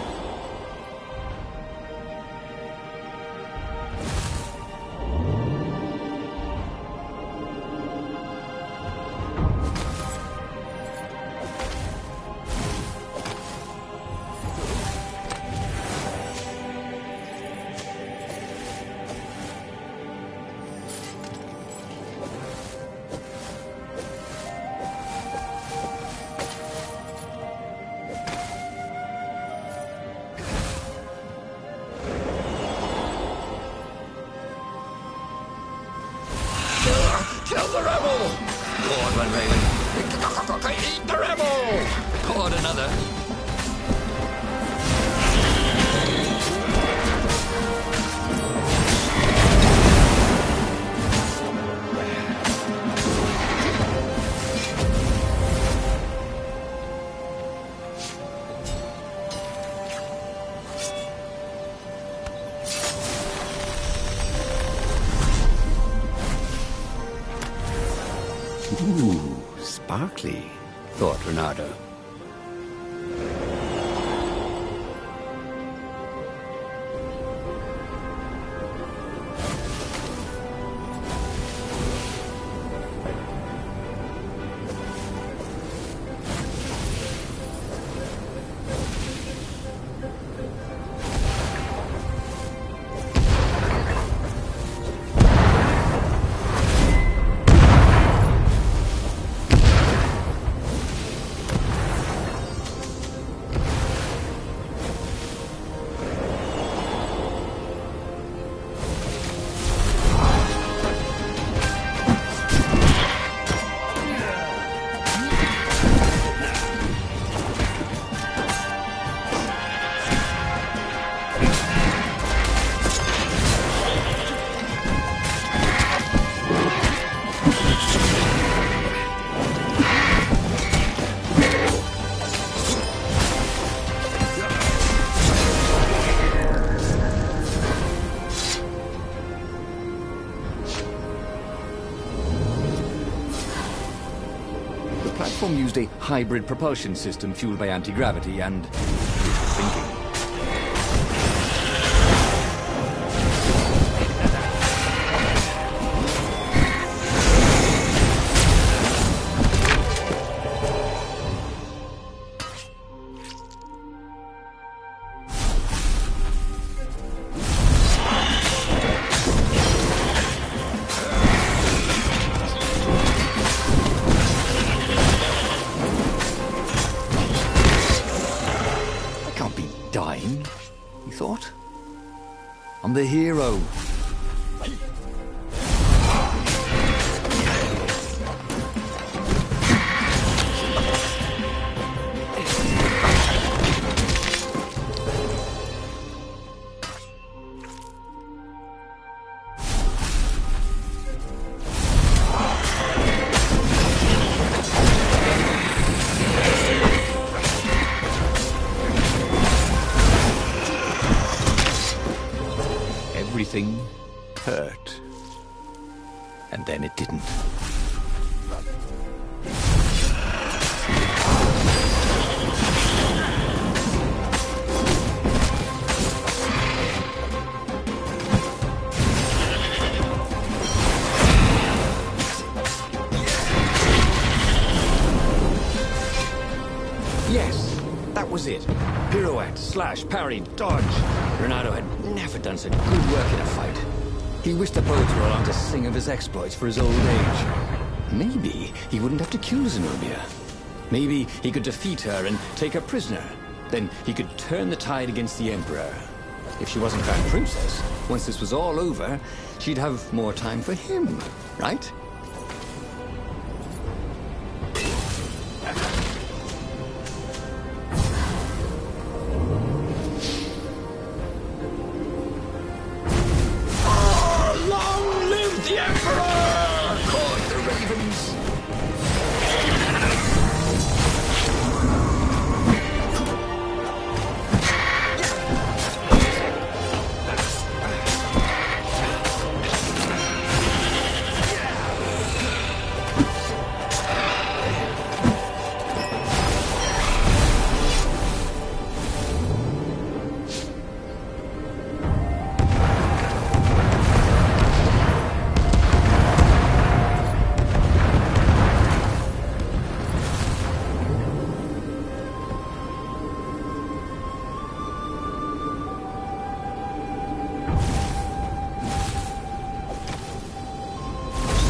Kill the rebel! Go on, Van Raven. Eat the rebel! Go on, another. Ooh, sparkly, thought Renato. stone used a hybrid propulsion system fueled by anti-gravity and thinking. Dying, he thought. I'm the hero. Everything hurt. And then it didn't. Yes, that was it. Pirouette, slash, parry, dodge. Renato had never done such good work in a fight. He wished the poets were along to sing of his exploits for his old age. Maybe he wouldn't have to kill Zenobia. Maybe he could defeat her and take her prisoner. Then he could turn the tide against the Emperor. If she wasn't crowned princess, once this was all over, she'd have more time for him, right? The Emperor! Caught the ravens!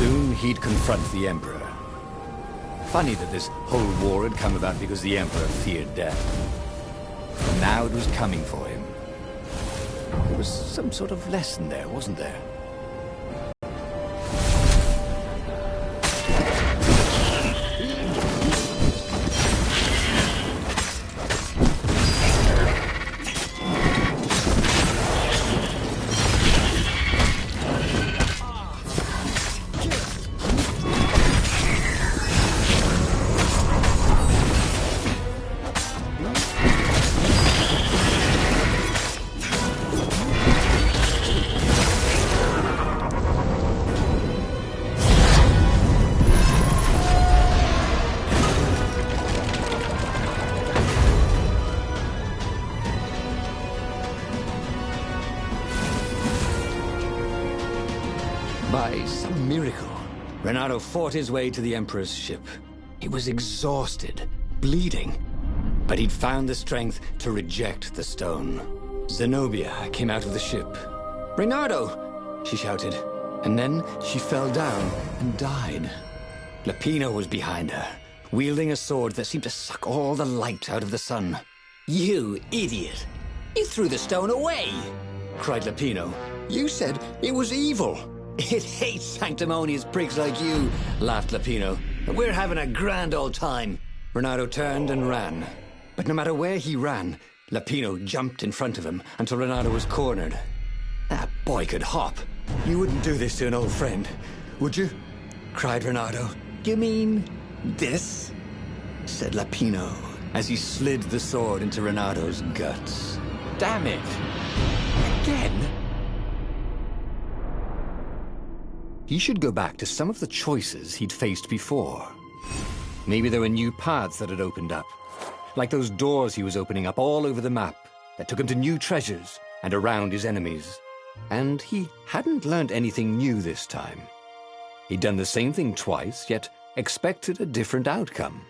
Soon he'd confront the Emperor. Funny that this whole war had come about because the Emperor feared death. And now it was coming for him. There was some sort of lesson there, wasn't there? By some miracle, Renato fought his way to the Emperor's ship. He was exhausted, bleeding, but he'd found the strength to reject the stone. Zenobia came out of the ship. "Renato!" she shouted, and then she fell down and died. Lapino was behind her, wielding a sword that seemed to suck all the light out of the sun. You idiot! You threw the stone away! Cried Lapino. "You said it was evil." It hates sanctimonious prigs like you, laughed Lapino. We're having a grand old time. Renato turned and ran. But no matter where he ran, Lapino jumped in front of him until Renato was cornered. That boy could hop. "You wouldn't do this to an old friend, would you?" cried Renato. You mean this? Said Lapino as he slid the sword into Renato's guts. Damn it! Again? He should go back to some of the choices he'd faced before. Maybe there were new paths that had opened up. Like those doors he was opening up all over the map that took him to new treasures and around his enemies. And he hadn't learned anything new this time. He'd done the same thing twice, yet expected a different outcome.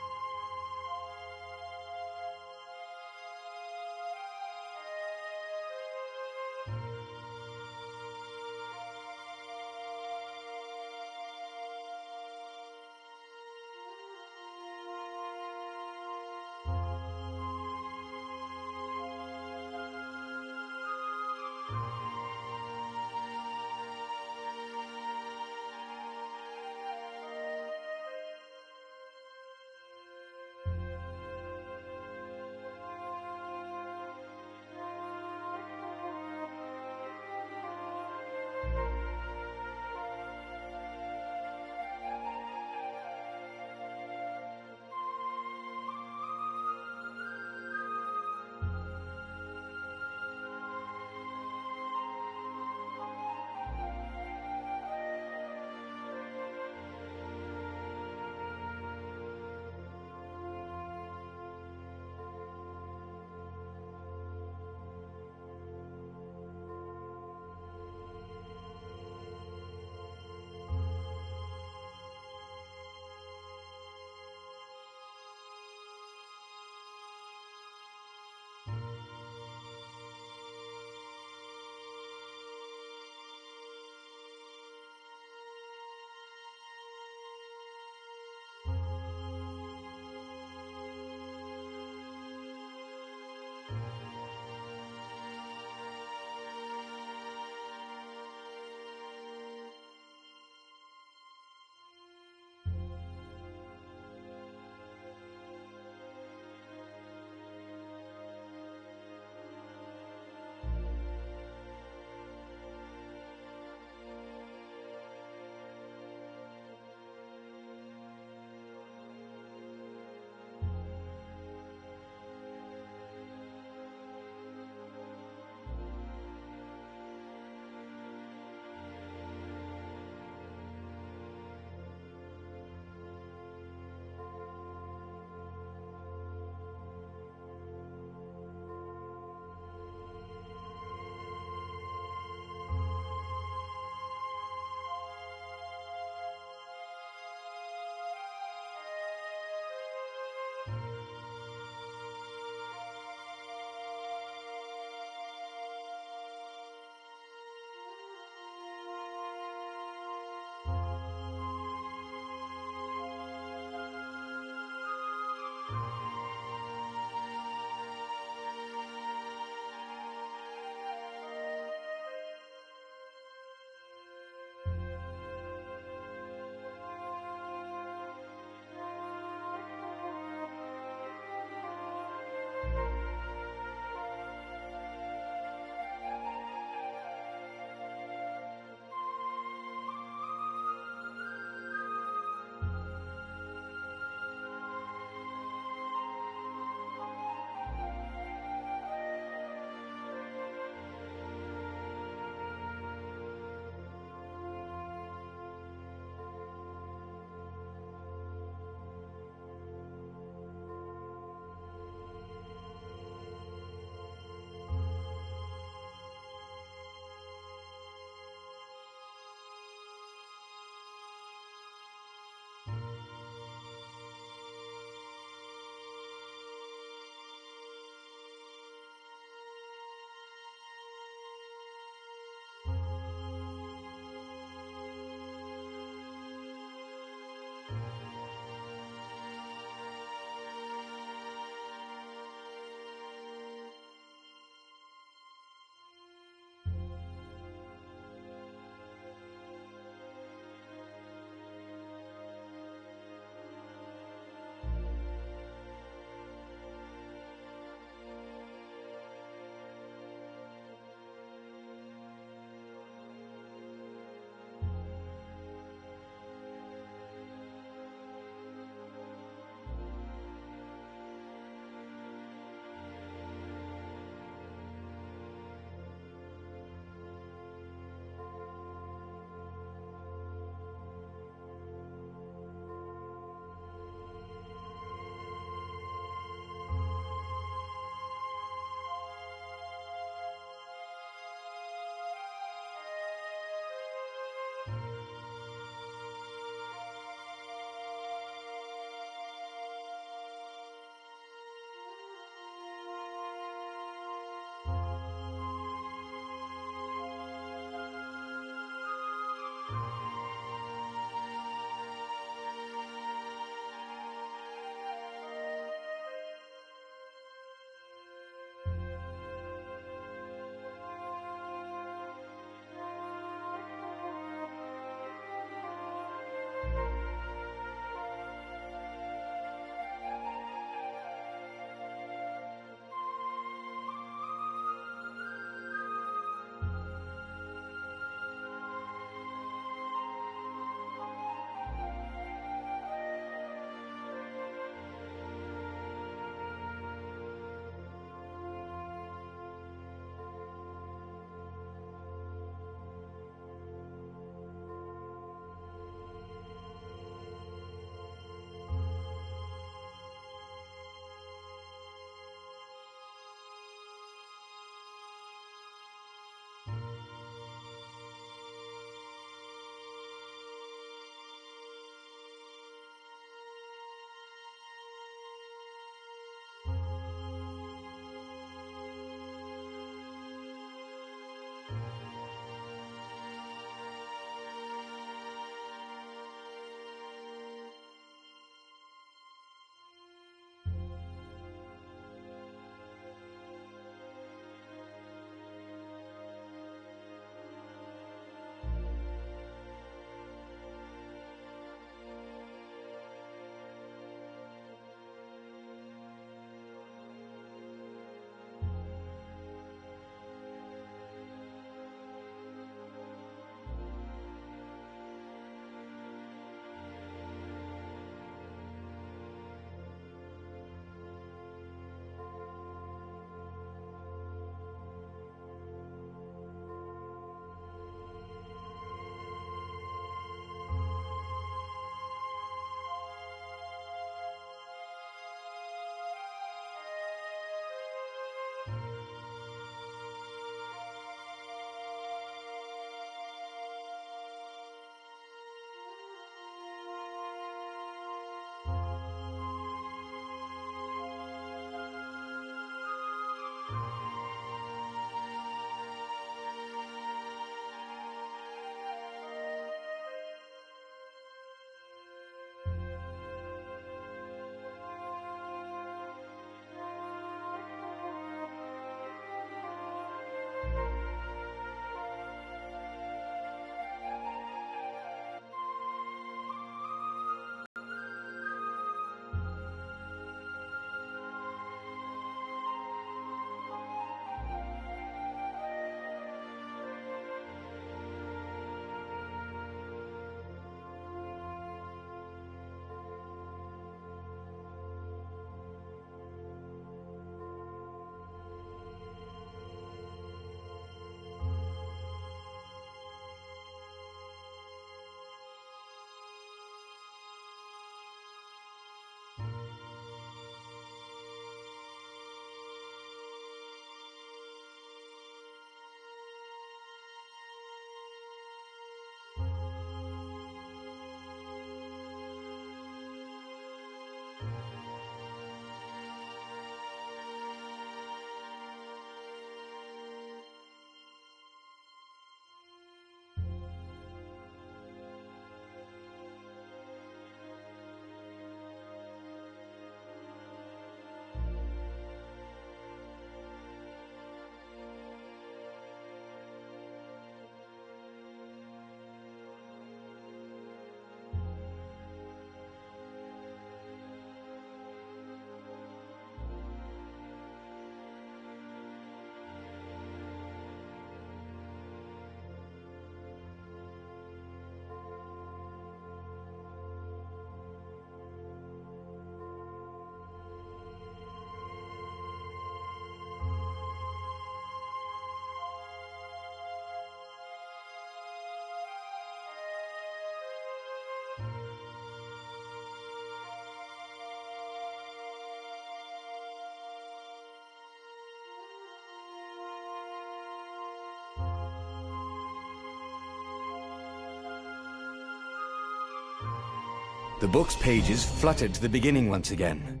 The book's pages fluttered to the beginning once again.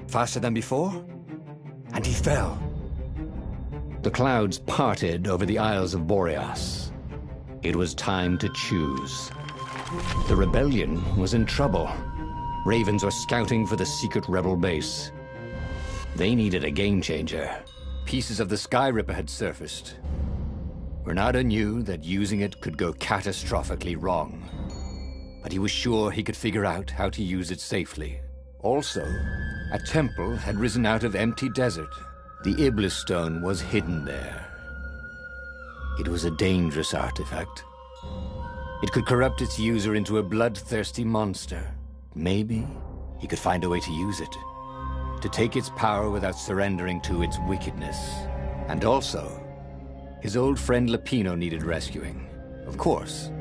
Faster than before? And he fell. The clouds parted over the Isles of Boreas. It was time to choose. The rebellion was in trouble. Ravens were scouting for the secret rebel base. They needed a game changer. Pieces of the Sky Ripper had surfaced. Renata knew that using it could go catastrophically wrong. But he was sure he could figure out how to use it safely. Also, a temple had risen out of empty desert. The Iblis Stone was hidden there. It was a dangerous artifact. It could corrupt its user into a bloodthirsty monster. Maybe he could find a way to use it, to take its power without surrendering to its wickedness. And also, his old friend Lapino needed rescuing. Of course,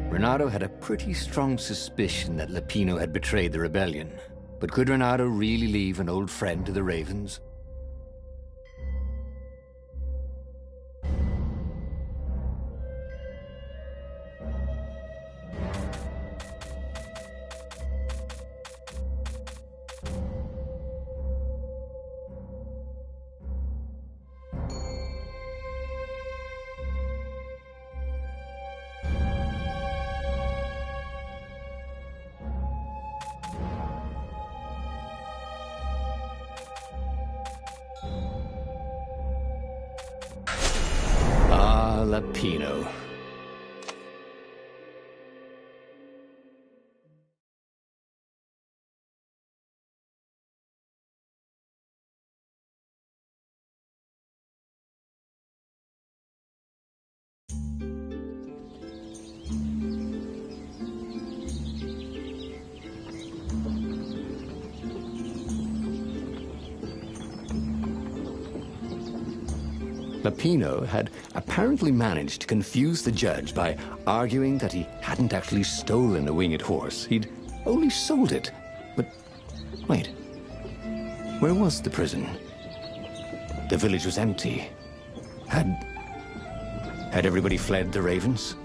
Renato had a pretty strong suspicion that Lapino had betrayed the rebellion. But could Renato really leave an old friend to the Ravens? Lapino. Lapino had apparently managed to confuse the judge by arguing that he hadn't actually stolen a winged horse. He'd only sold it. But wait, where was the prison? The village was empty. Had everybody fled the Ravens?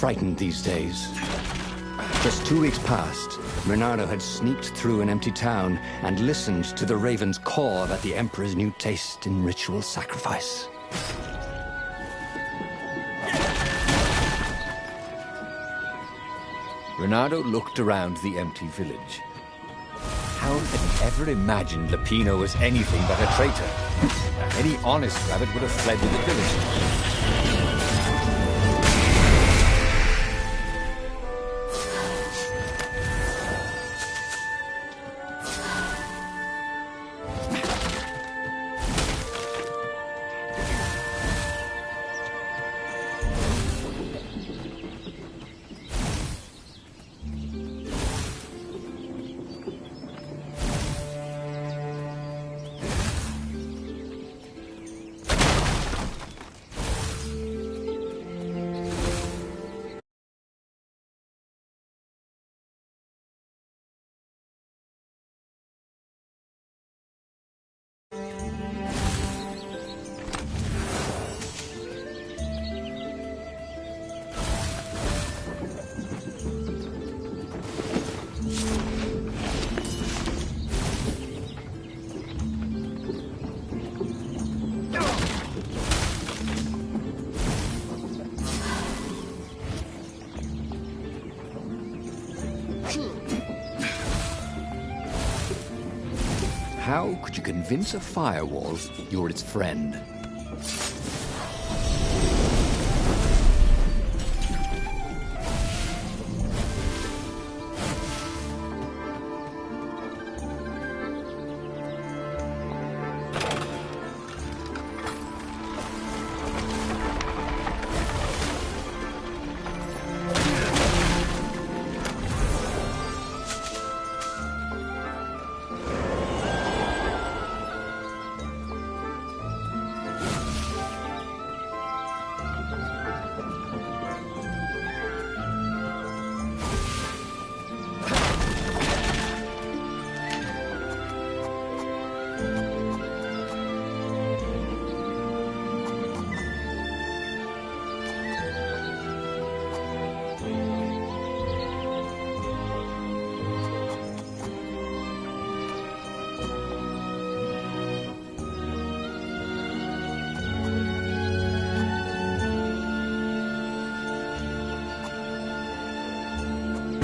frightened these days. Just 2 weeks past, Bernardo had sneaked through an empty town and listened to the ravens caw about the Emperor's new taste in ritual sacrifice. Bernardo looked around the empty village. How had he ever imagined Lupino was anything but a traitor? Any honest rabbit would have fled with the village. How could you convince a firewall you're its friend?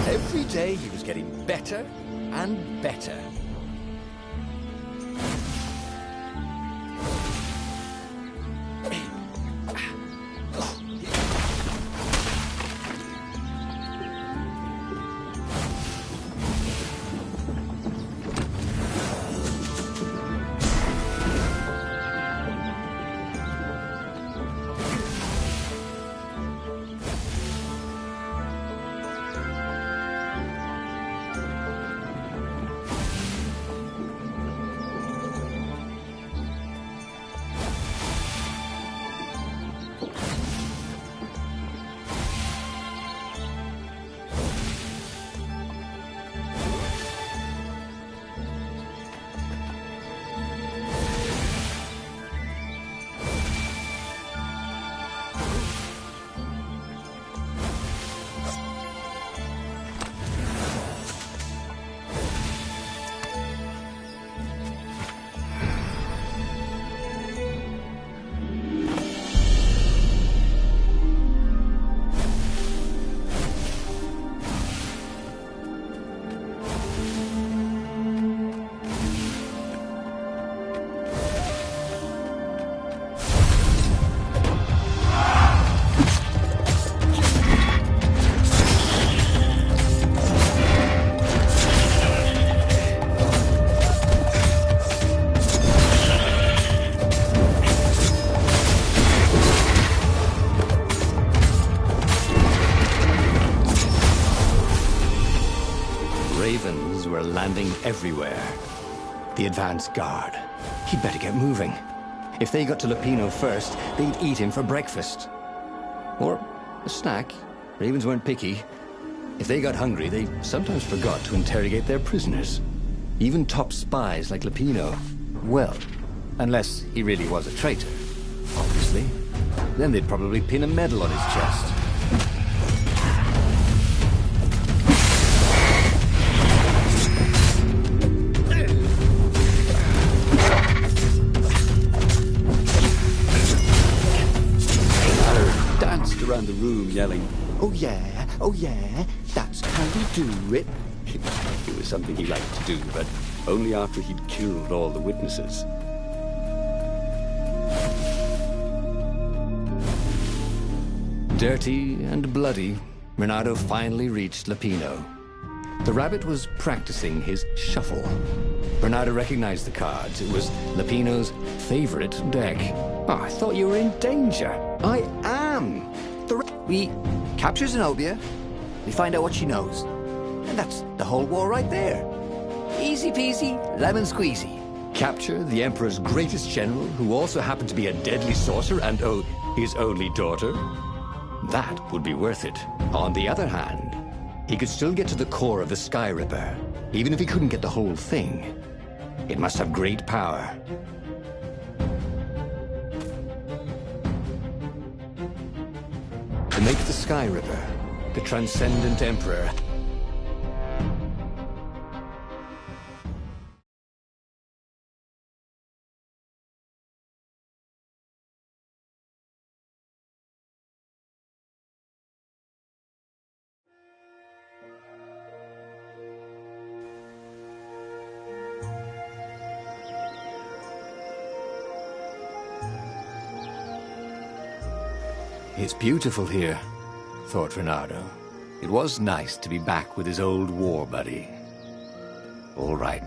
Every day he was getting better and better. Ravens were landing everywhere. The advance guard. He'd better get moving. If they got to Lupino first, they'd eat him for breakfast. Or a snack. Ravens weren't picky. If they got hungry, they sometimes forgot to interrogate their prisoners. Even top spies like Lupino. Well, unless he really was a traitor, obviously. Then they'd probably pin a medal on his chest. oh yeah, that's how we do it. It was something he liked to do, but only after he'd killed all the witnesses. Dirty and bloody, Renato finally reached Lapino. The rabbit was practicing his shuffle. Renato recognized the cards. It was Lapino's favorite deck. Oh, I thought you were in danger. I am. We capture Zenobia, we find out what she knows, and that's the whole war right there. Easy peasy, lemon squeezy. Capture the Emperor's greatest general, who also happened to be a deadly sorcerer and, oh, his only daughter? That would be worth it. On the other hand, he could still get to the core of the Sky Ripper, even if he couldn't get the whole thing. It must have great power. To make the Sky Ripper, the Transcendent Emperor, It's beautiful here, thought Renato. It was nice to be back with his old war buddy. All right,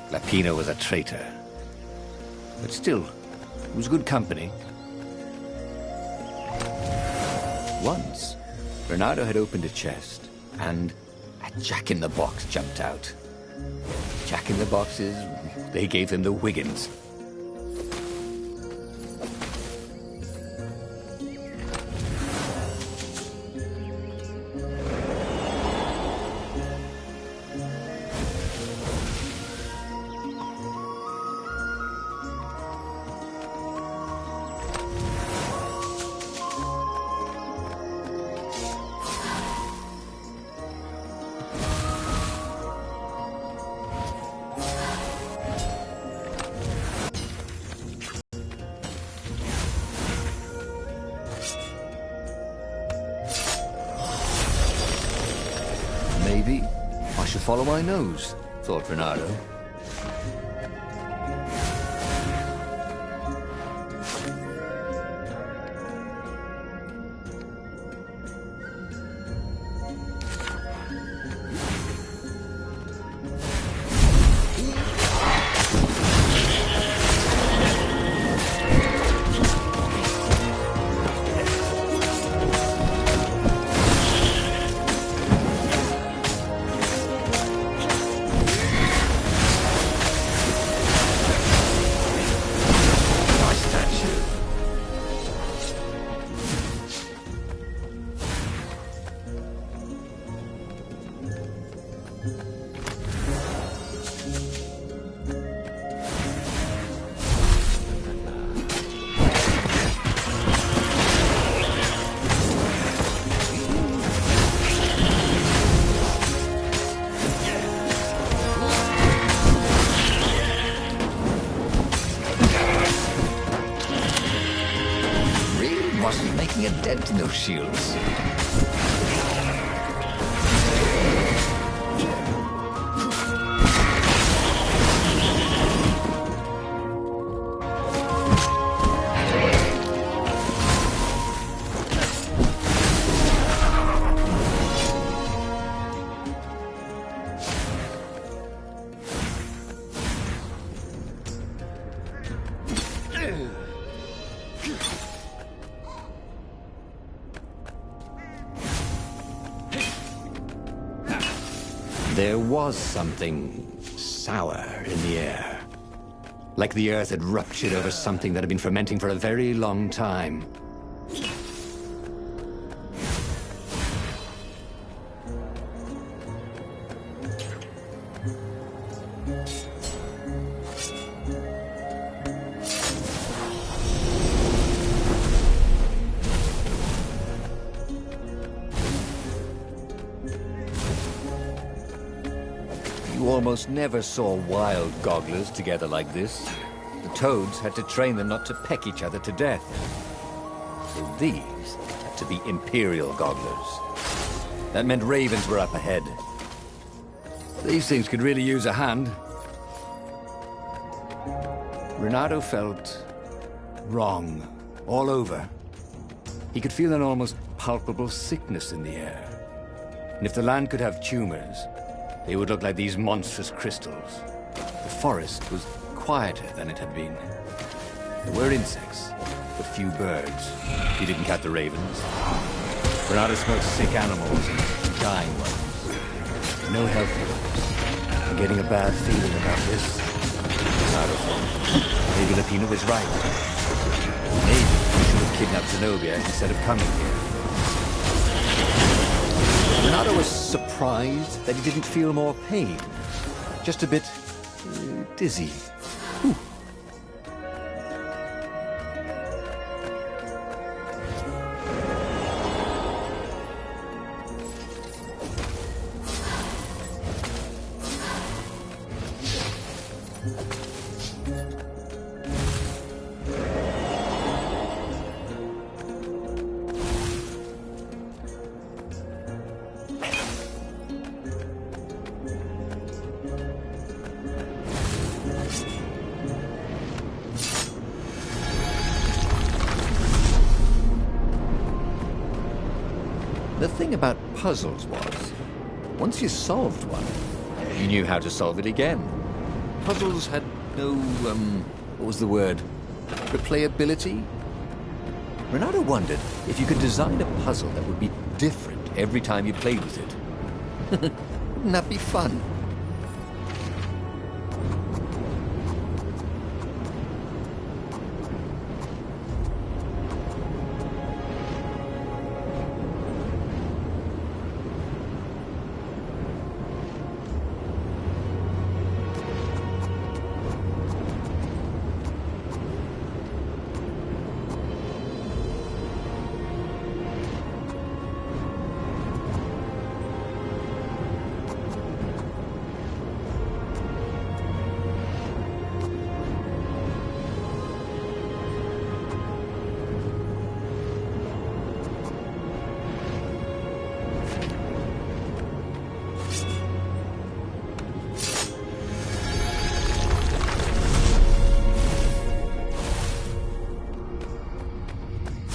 Lapino was a traitor. But still, it was good company. Once, Renato had opened a chest, and a Jack-in-the-Box jumped out. Jack-in-the-Boxes, they gave him the Wiggins. Maybe I should follow my nose, thought Renato. Wasn't making a dent in those shields. There was something sour in the air. Like the earth had ruptured over something that had been fermenting for a very long time. You almost never saw wild gogglers together like this. The toads had to train them not to peck each other to death. So these to the Imperial Gogglers. That meant Ravens were up ahead. These things could really use a hand. Renato felt wrong all over. He could feel an almost palpable sickness in the air. And if the land could have tumors, they would look like these monstrous crystals. The forest was quieter than it had been. There were insects, but few birds. He didn't count the ravens. Renato smelled sick animals and dying ones. No healthy ones. I'm getting a bad feeling about this. Renato thought. Maybe Lupino was right. Maybe he should have kidnapped Zenobia instead of coming here. Renato was surprised that he didn't feel more pain. Just a bit dizzy. Whew. The thing about puzzles was, once you solved one, you knew how to solve it again. Puzzles had no, what was the word? Replayability? Renato wondered if you could design a puzzle that would be different every time you played with it. Wouldn't that be fun?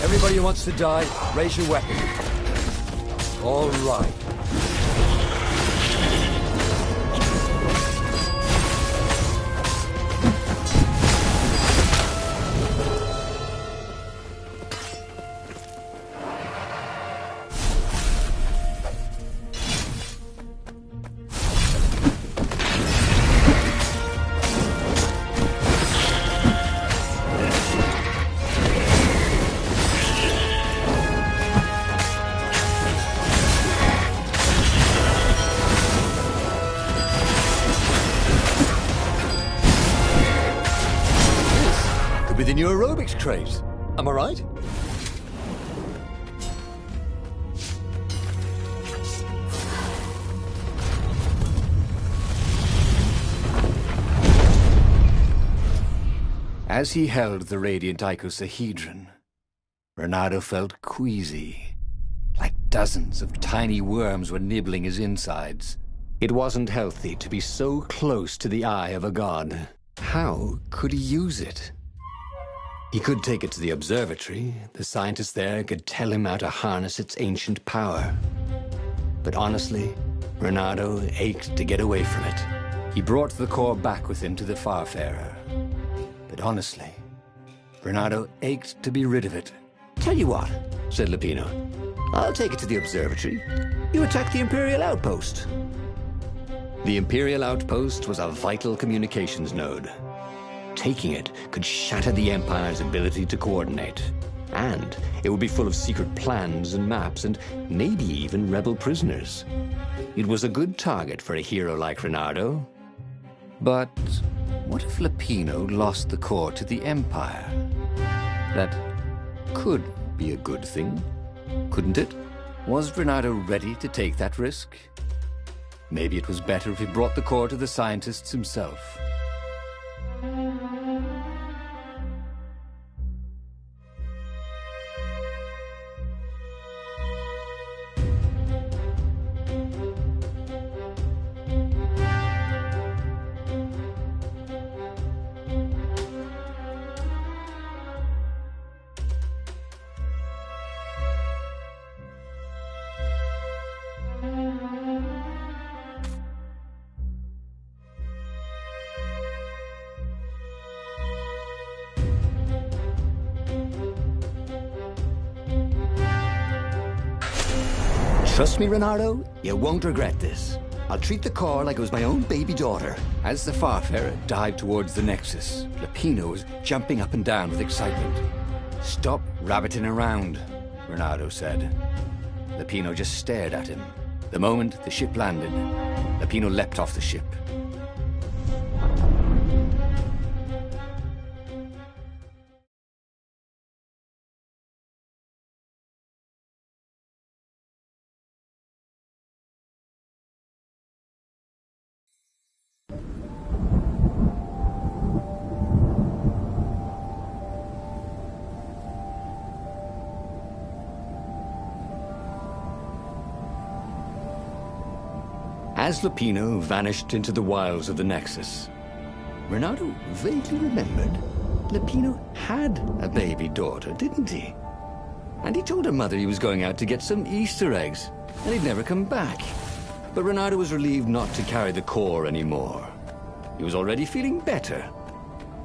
Everybody who wants to die, raise your weapon. All right. With the new aerobics craze. Am I right? As he held the radiant icosahedron, Renato felt queasy, like dozens of tiny worms were nibbling his insides. It wasn't healthy to be so close to the eye of a god. How could he use it? He could take it to the observatory. The scientists there could tell him how to harness its ancient power. But honestly, Renato ached to get away from it. He brought the core back with him to the Farfarer. But honestly, Renato ached to be rid of it. "Tell you what," said Lupino. "I'll take it to the observatory. You attack the Imperial outpost." The Imperial outpost was a vital communications node. Taking it could shatter the Empire's ability to coordinate. And it would be full of secret plans and maps, and maybe even rebel prisoners. It was a good target for a hero like Renato. But what if Lupino lost the core to the Empire? That could be a good thing, couldn't it? Was Renato ready to take that risk? Maybe it was better if he brought the core to the scientists himself. Trust me, Renardo, you won't regret this. I'll treat the core like it was my own baby daughter. As the Farfarer dived towards the Nexus, Lapino was jumping up and down with excitement. "Stop rabbiting around," Renardo said. Lapino just stared at him. The moment the ship landed, Lapino leapt off the ship. As Lapino vanished into the wilds of the Nexus, Renardo vaguely remembered Lapino had a baby daughter, didn't he? And he told her mother he was going out to get some Easter eggs, and he'd never come back. But Renardo was relieved not to carry the core anymore. He was already feeling better.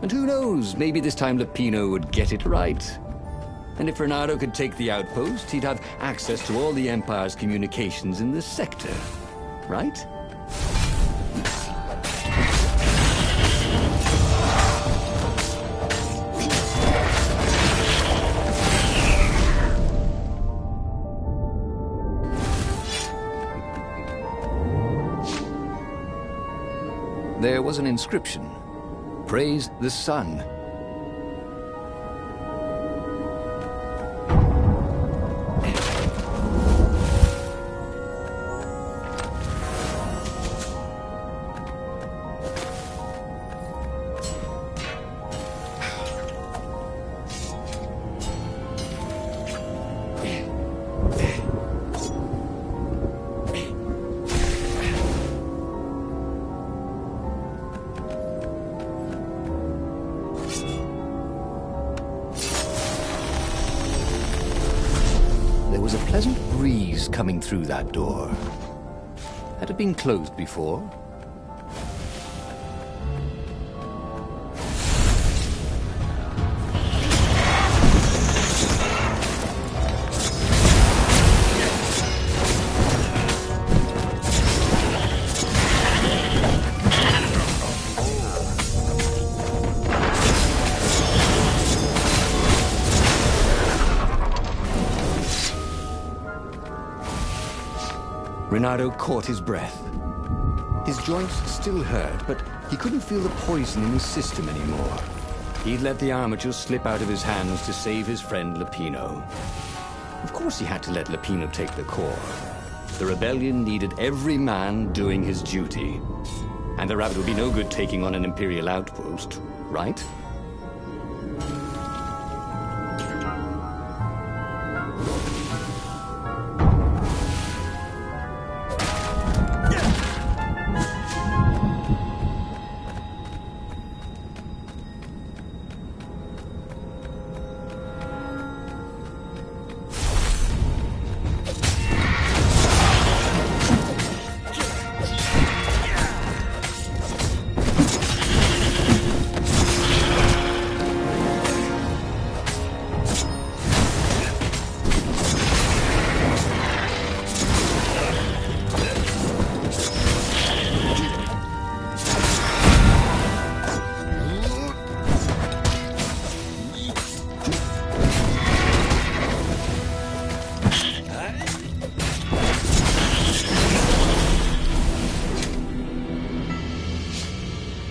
And who knows, maybe this time Lapino would get it right. And if Renardo could take the outpost, he'd have access to all the Empire's communications in the sector. Right? There was an inscription. Praise the sun. There was a pleasant breeze coming through that door. Had it been closed before? Renardo caught his breath. His joints still hurt, but he couldn't feel the poison in his system anymore. He'd let the armature slip out of his hands to save his friend Lapino. Of course he had to let Lapino take the core. The rebellion needed every man doing his duty. And the rabbit would be no good taking on an Imperial outpost, right?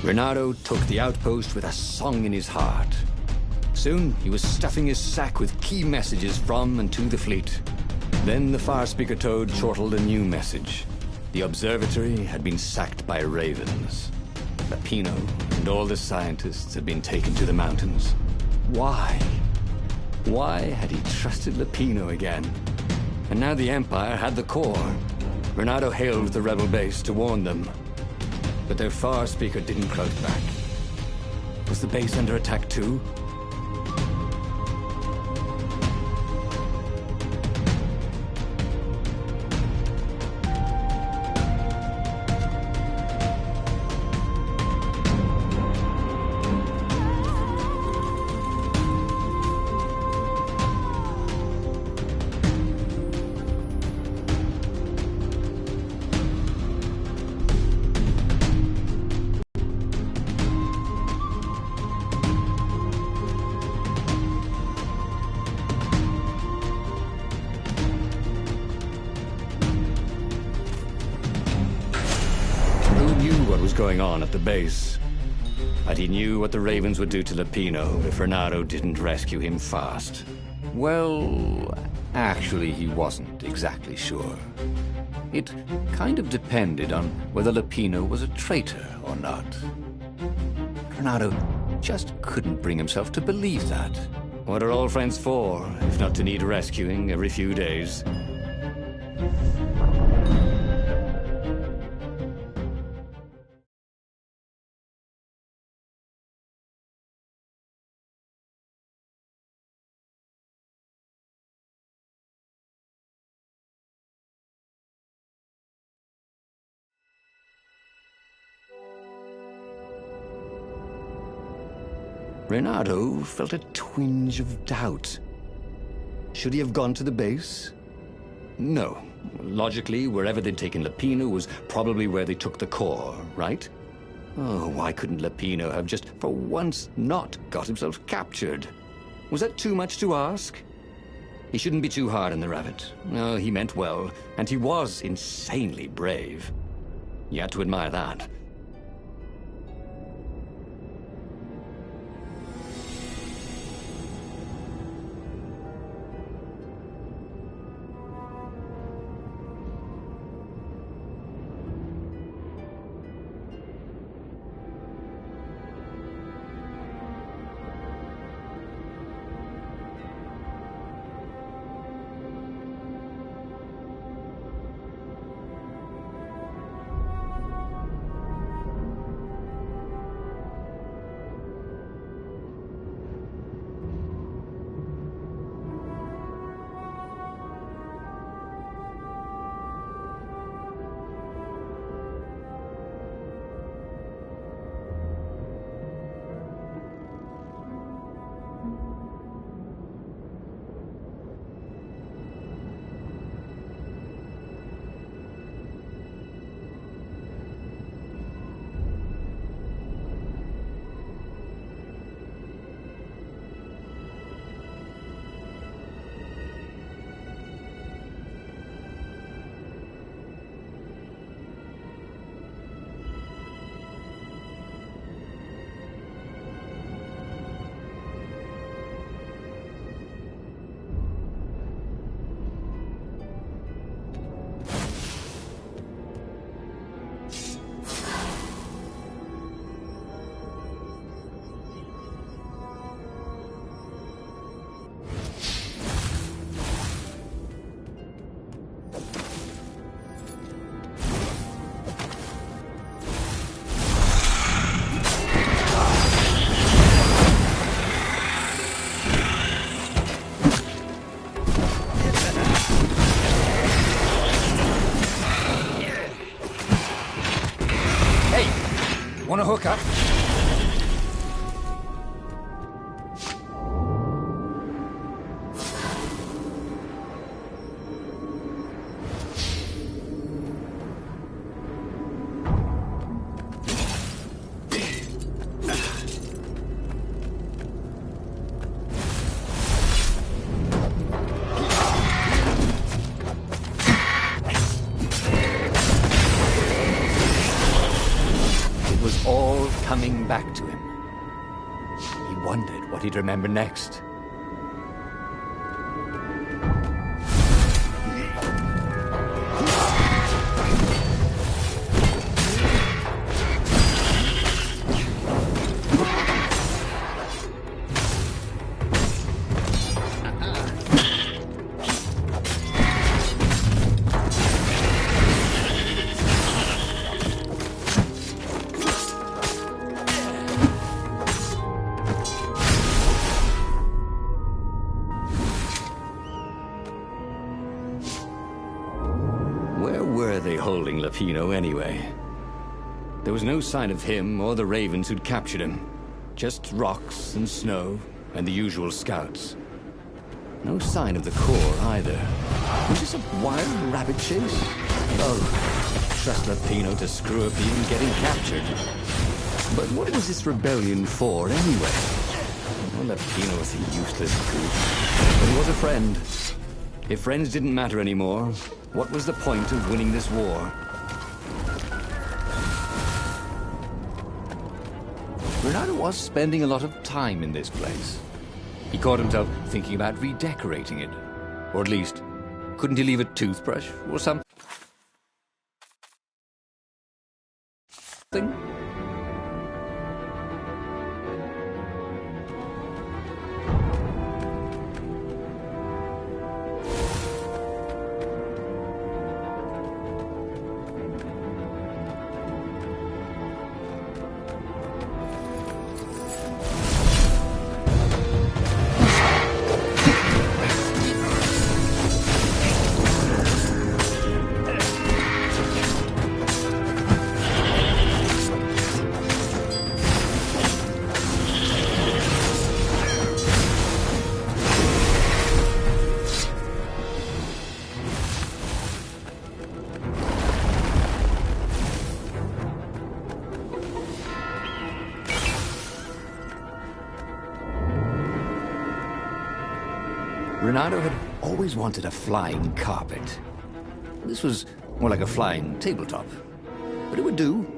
Renardo took the outpost with a song in his heart. Soon, he was stuffing his sack with key messages from and to the fleet. Then the Farspeaker Toad chortled a new message. The observatory had been sacked by ravens. Lapino and all the scientists had been taken to the mountains. Why? Why had he trusted Lapino again? And now the Empire had the core. Renardo hailed the rebel base to warn them. But their Farspeaker didn't crouch back. Was the base under attack too? what was going on at the base. But he knew what the Ravens would do to Lupino if Renato didn't rescue him fast. Well, actually, he wasn't exactly sure. It kind of depended on whether Lupino was a traitor or not. Renato just couldn't bring himself to believe that. What are old friends for, if not to need rescuing every few days? Renato felt a twinge of doubt. Should he have gone to the base? No. Logically, wherever they'd taken Lupino was probably where they took the core, right? Oh, why couldn't Lupino have just, for once, not got himself captured? Was that too much to ask? He shouldn't be too hard on the rabbit. No, he meant well, and he was insanely brave. You had to admire that. Want to hook up? Coming back to him. He wondered what he'd remember next. Holding Lupino anyway. There was no sign of him or the Ravens who'd captured him. Just rocks and snow and the usual scouts. No sign of the core either. Was this a wild rabbit chase? Oh, trust Lupino to screw up even getting captured. But what was this rebellion for anyway? Well, Lupino was a useless goof, but he was a friend. If friends didn't matter anymore, what was the point of winning this war? Renato was spending a lot of time in this place. He caught himself thinking about redecorating it. Or at least, couldn't he leave a toothbrush or something? Renato had always wanted a flying carpet. This was more like a flying tabletop, but it would do.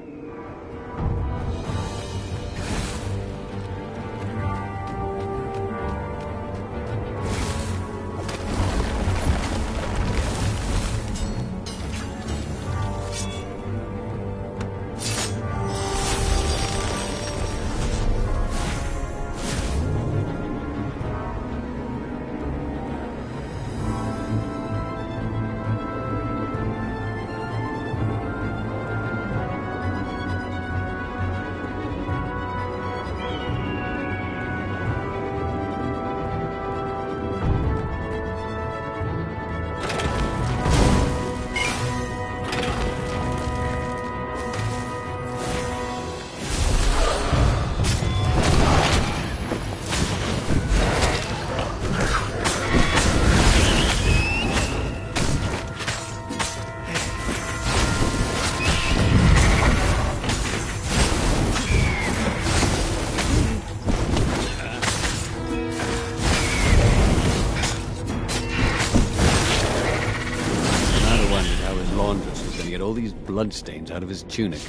All these bloodstains out of his tunic.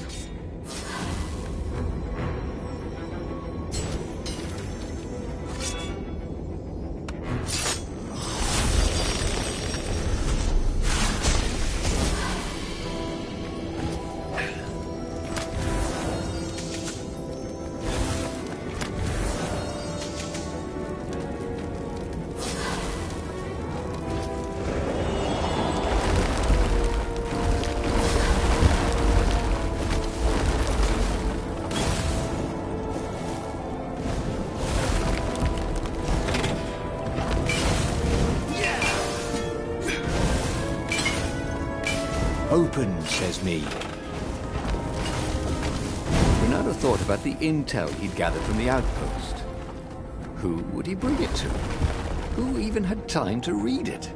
Open, says me. Renato thought about the intel he'd gathered from the outpost. Who would he bring it to? Who even had time to read it?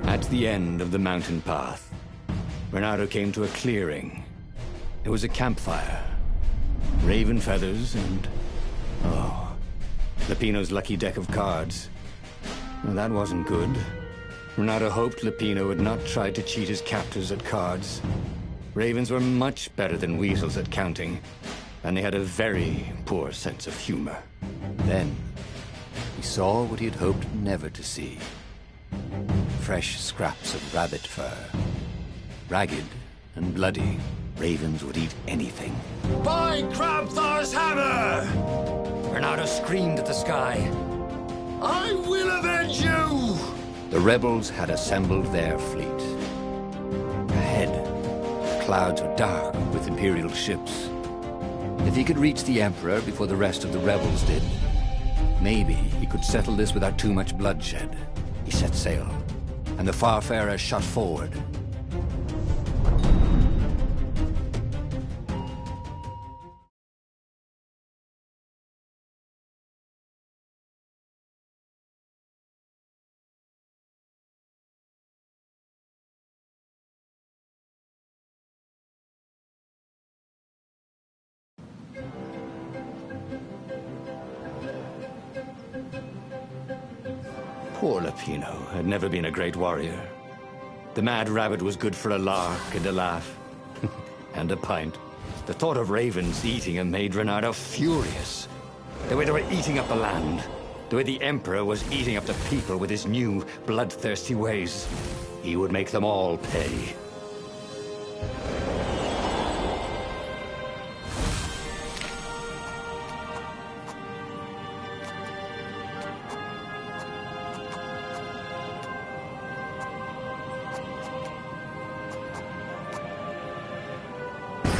At the end of the mountain path, Renato came to a clearing. There was a campfire. Raven feathers and... oh, Lupino's lucky deck of cards. Well, that wasn't good. Renato hoped Lupino would not try to cheat his captors at cards. Ravens were much better than weasels at counting, and they had a very poor sense of humor. Then, he saw what he had hoped never to see. Fresh scraps of rabbit fur. Ragged and bloody, ravens would eat anything. By Crabthar's hammer! Renato screamed at the sky. I will avenge you! The rebels had assembled their fleet. Ahead, the clouds were dark with Imperial ships. If he could reach the Emperor before the rest of the rebels did, maybe he could settle this without too much bloodshed. He set sail, and the Farfarer shot forward. Poor Lapino had never been a great warrior. The mad rabbit was good for a lark and a laugh. And a pint. The thought of ravens eating him made Reynardo furious. The way they were eating up the land. The way the Emperor was eating up the people with his new, bloodthirsty ways. He would make them all pay.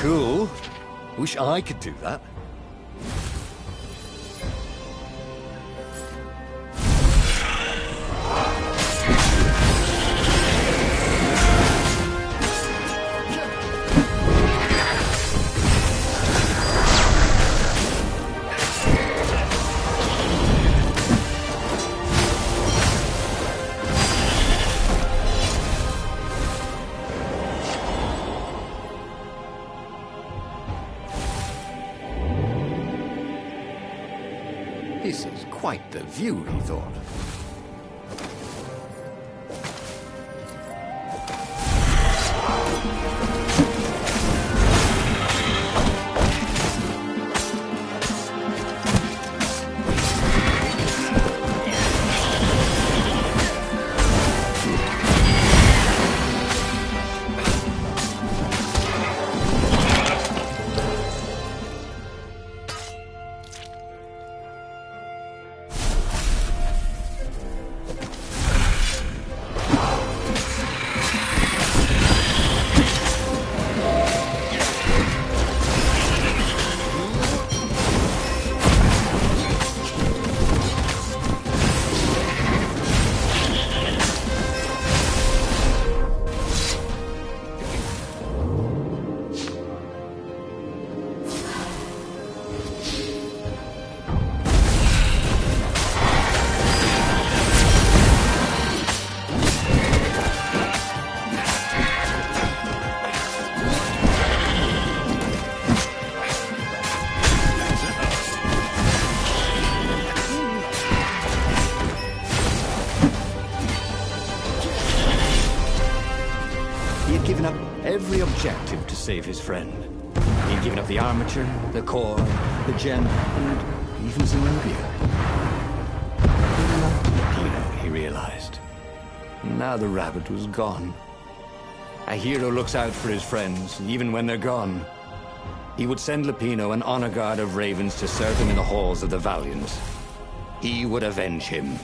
Cool. Wish I could do that. This is quite the view, he thought. Given up every objective to save his friend. He'd given up the armature, the core, the gem, and even Zenobia. He loved Lapino, he realized. Now the rabbit was gone. A hero looks out for his friends, even when they're gone. He would send Lapino an honor guard of ravens to serve him in the halls of the Valiant. He would avenge him.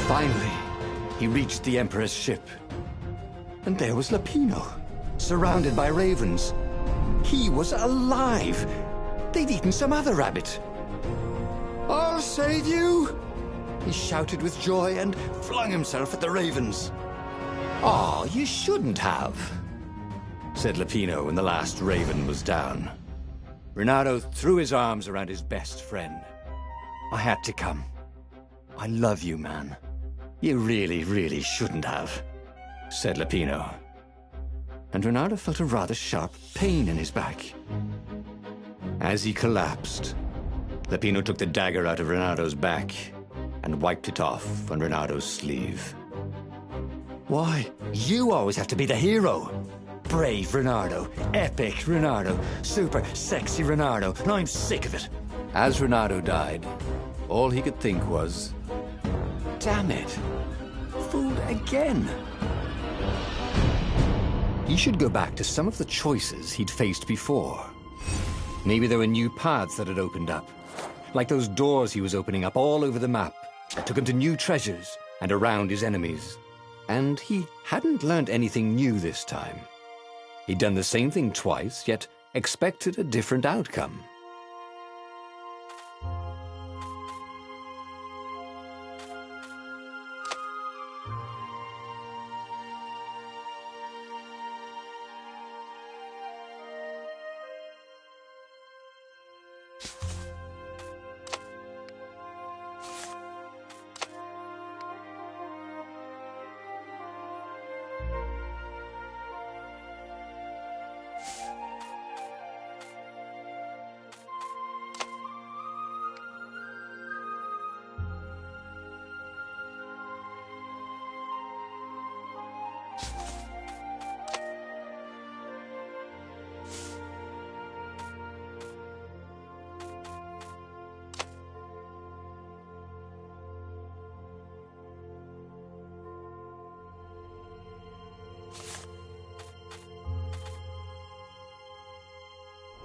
Finally, he reached the Emperor's ship. And there was Lapino, surrounded by ravens. He was alive. They'd eaten some other rabbit. "I'll save you!" he shouted with joy and flung himself at the ravens. "Oh, you shouldn't have," said Lapino when the last raven was down. Reynardo threw his arms around his best friend. "I had to come. I love you, man." "You really, really shouldn't have," said Lapino. And Reynardo felt a rather sharp pain in his back. As he collapsed, Lapino took the dagger out of Reynardo's back and wiped it off on Reynardo's sleeve. "Why, you always have to be the hero. Brave Reynardo, epic Reynardo, super sexy Reynardo, and I'm sick of it." As Reynardo died, all he could think was, "Damn it, fooled again." He should go back to some of the choices he'd faced before. Maybe there were new paths that had opened up, like those doors he was opening up all over the map that took him to new treasures and around his enemies. And he hadn't learned anything new this time. He'd done the same thing twice, yet expected a different outcome.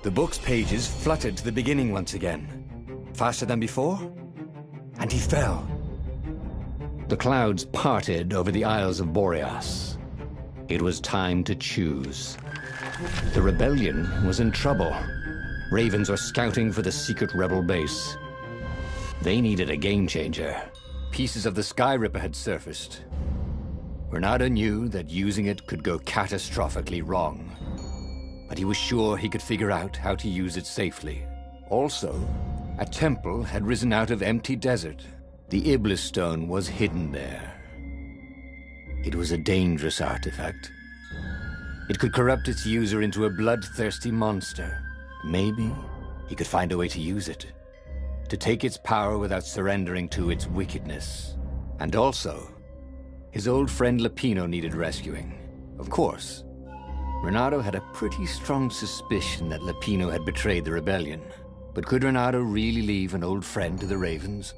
The book's pages fluttered to the beginning once again, faster than before, and he fell. The clouds parted over the Isles of Boreas. It was time to choose. The rebellion was in trouble. Ravens were scouting for the secret rebel base. They needed a game changer. Pieces of the Sky Ripper had surfaced. Reynardo knew that using it could go catastrophically wrong, but he was sure he could figure out how to use it safely. Also, a temple had risen out of empty desert. The Iblis Stone was hidden there. It was a dangerous artifact. It could corrupt its user into a bloodthirsty monster. Maybe he could find a way to use it, to take its power without surrendering to its wickedness. And also, his old friend Lapino needed rescuing. Of course, Reynardo had a pretty strong suspicion that Lapino had betrayed the rebellion. But could Reynardo really leave an old friend to the Ravens?